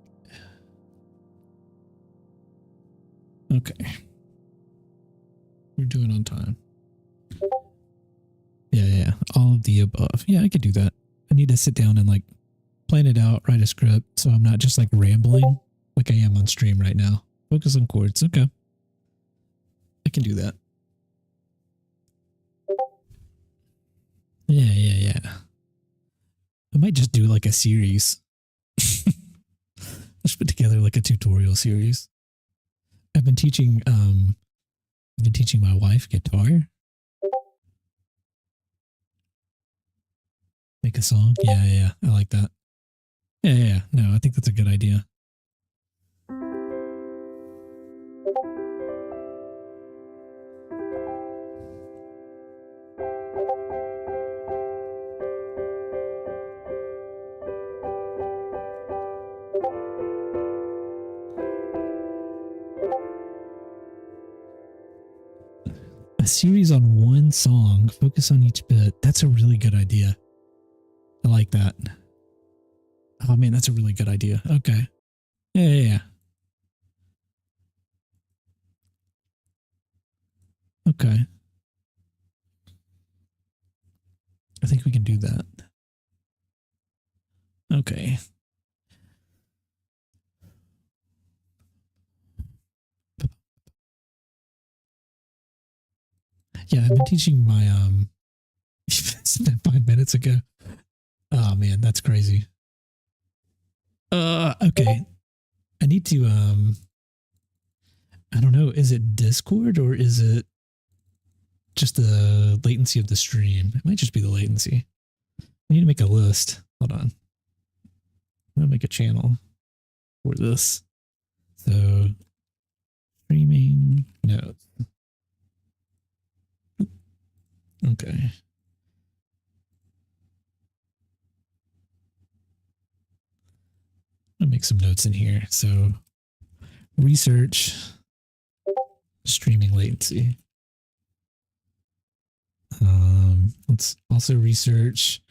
Okay. We're doing on time. Yeah. All of the above. Yeah, I could do that. I need to sit down and like plan it out, write a script, so I'm not just like rambling like I am on stream right now. Focus on chords. Okay. I can do that. Yeah. I might just do like a series. Let's put together like a tutorial series. I've been teaching my wife guitar. Make a song. Yeah. I like that. Yeah. No, I think that's a good idea. A series on one song, focus on each bit. That's a really good idea. I like that. Oh man, that's a really good idea. Okay. Yeah. Okay. I think we can do that. Okay. Yeah, I've been teaching my spent 5 minutes ago. Oh man, that's crazy. Okay. I need to I don't know, is it Discord or is it just the latency of the stream? It might just be the latency. I need to make a list. Hold on. I'm gonna make a channel for this. So streaming notes. Okay. I'll make some notes in here. So research streaming latency. Let's also research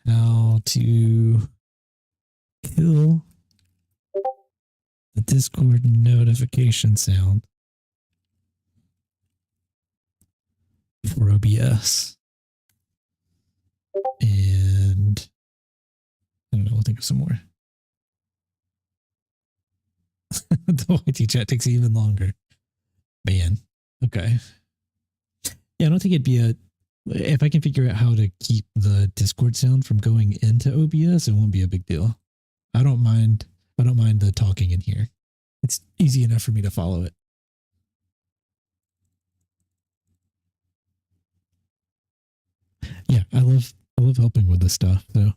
how to kill the Discord notification sound for OBS. And I don't know, we'll think of some more. The YT chat takes even longer. Man. Okay. Yeah, I don't think it'd be if I can figure out how to keep the Discord sound from going into OBS, it won't be a big deal. I don't mind the talking in here. It's easy enough for me to follow it. Yeah, I love helping with this stuff. So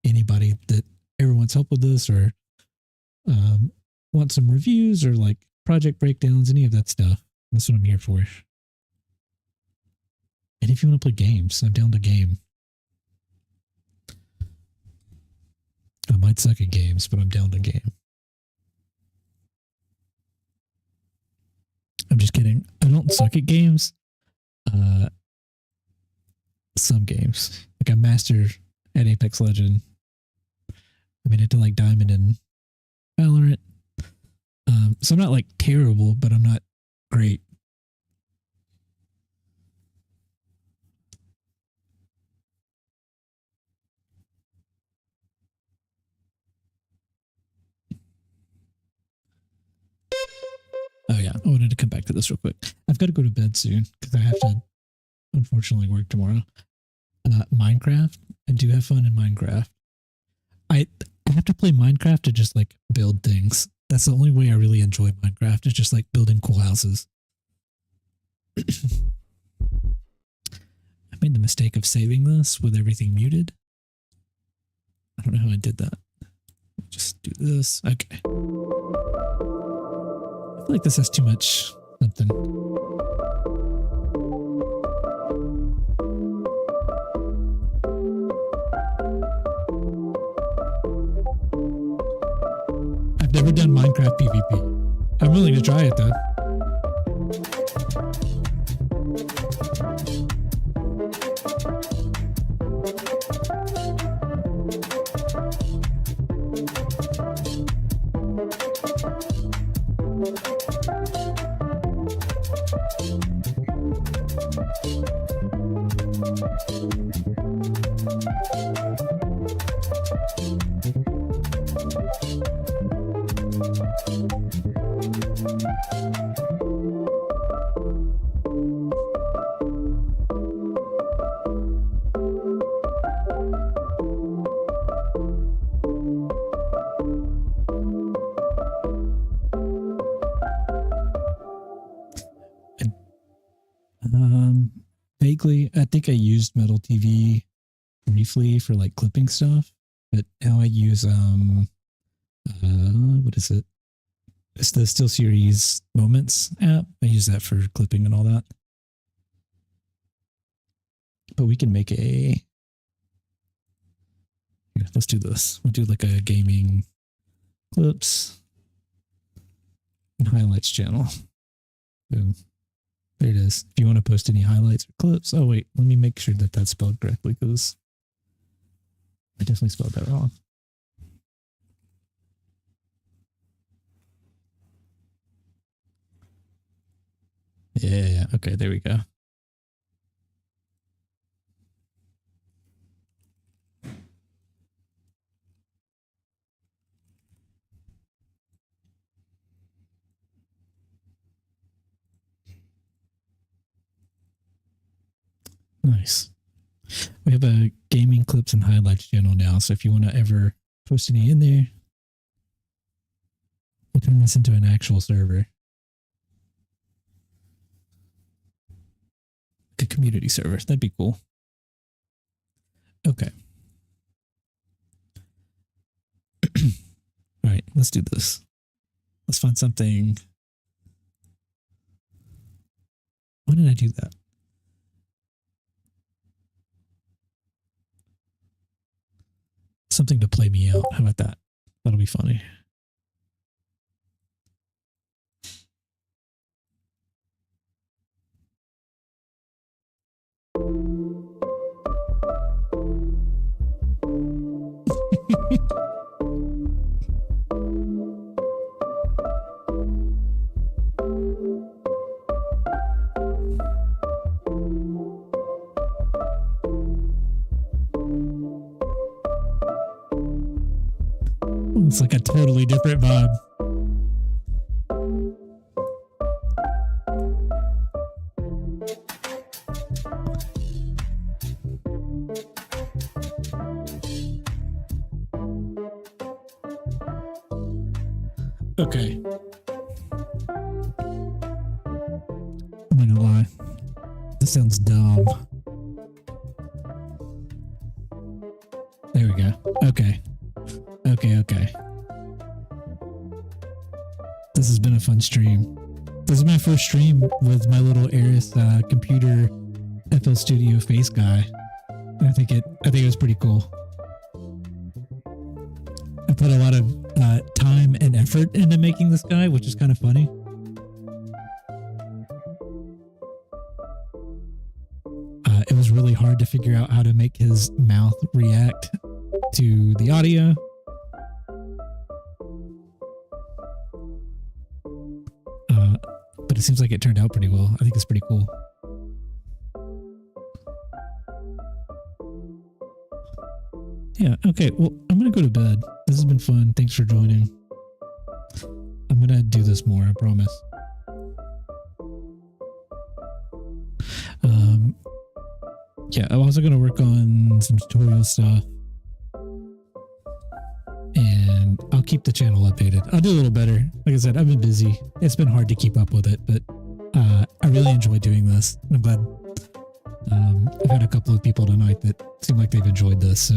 anybody that ever wants help with this or want some reviews or like project breakdowns, any of that stuff, that's what I'm here for. And if you want to play games, I'm down to game. I might suck at games, but I'm down to game. I'm just kidding. I don't suck at games. Some games. Like I'm master at Apex Legend. I made it to like Diamond and Valorant. So I'm not like terrible, but I'm not great. Oh yeah, I wanted to come back to this real quick. I've got to go to bed soon because I have to unfortunately work tomorrow. Minecraft. I do have fun in Minecraft. I have to play Minecraft to just like build things. That's the only way I really enjoy Minecraft. It's just like building cool houses. I made the mistake of saving this with everything muted. I don't know how I did that. Just do this. Okay. I feel like this has too much something. I've never done Minecraft PvP. I'm willing to try it though. Vaguely, I think I used Metal TV briefly for like clipping stuff, but now I use what is it? It's the SteelSeries Moments app. I use that for clipping and all that. But we can make a. Here, let's do this. We'll do like a gaming clips and highlights channel. Boom. There it is. If you want to post any highlights or clips. Oh, wait. Let me make sure that that's spelled correctly because I definitely spelled that wrong. Yeah. Okay. There we go. Nice. We have a gaming clips and highlights channel now. So if you want to ever post any in there, we'll turn this into an actual server. Like a community server. That'd be cool. Okay. All right, let's do this. Let's find something. Why did I do that? something to play me out. How about that? That'll be funny. It's like a totally different vibe. Okay. I'm not gonna lie. This sounds dumb. There we go. Okay. Okay. This has been a fun stream. This is my first stream with my little Eris computer flstudio face guy. And I think it was pretty cool. I put a lot of time and effort into making this guy, which is kind of funny. It was really hard to figure out how to make his mouth react to the audio. But it seems like it turned out pretty well. I think it's pretty cool. Yeah, okay. Well, I'm going to go to bed. This has been fun. Thanks for joining. I'm going to do this more, I promise. Yeah, I'm also going to work on some tutorial stuff. And I'll keep the channel updated. I'll do a little better. Like I said, I've been busy. It's been hard to keep up with it, but I really enjoy doing this. I'm glad. I've had a couple of people tonight that seem like they've enjoyed this, so.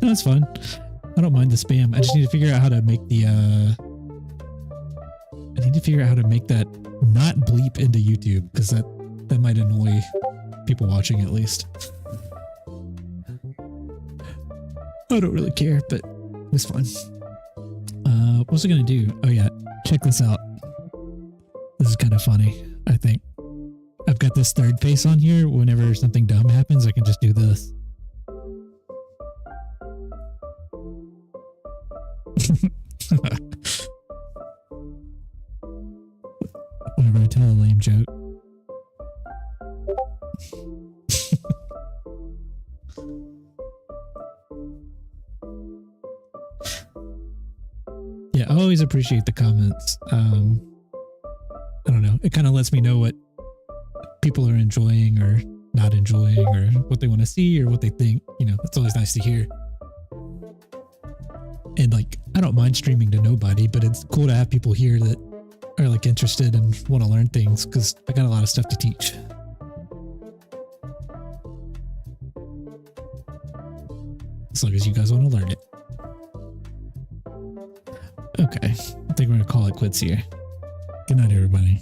No, it's fun. I don't mind the spam. I just need to figure out how to make the I need to figure out how to make that not bleep into YouTube, because that might annoy people watching at least. I don't really care, but it was fun. What was I gonna do? Oh yeah, check this out. This is kind of funny, I think. I've got this third face on here. Whenever something dumb happens, I can just do this. Whenever I tell a lame joke. Yeah, I always appreciate the comments. I don't know. It kind of lets me know what people are enjoying or not enjoying, or what they want to see or what they think. You know, it's always nice to hear. And like, I don't mind streaming to nobody, but it's cool to have people here that are like interested and want to learn things, because I got a lot of stuff to teach. As long as you guys want to learn it. Okay, I think we're going to call it quits here. Good night, everybody.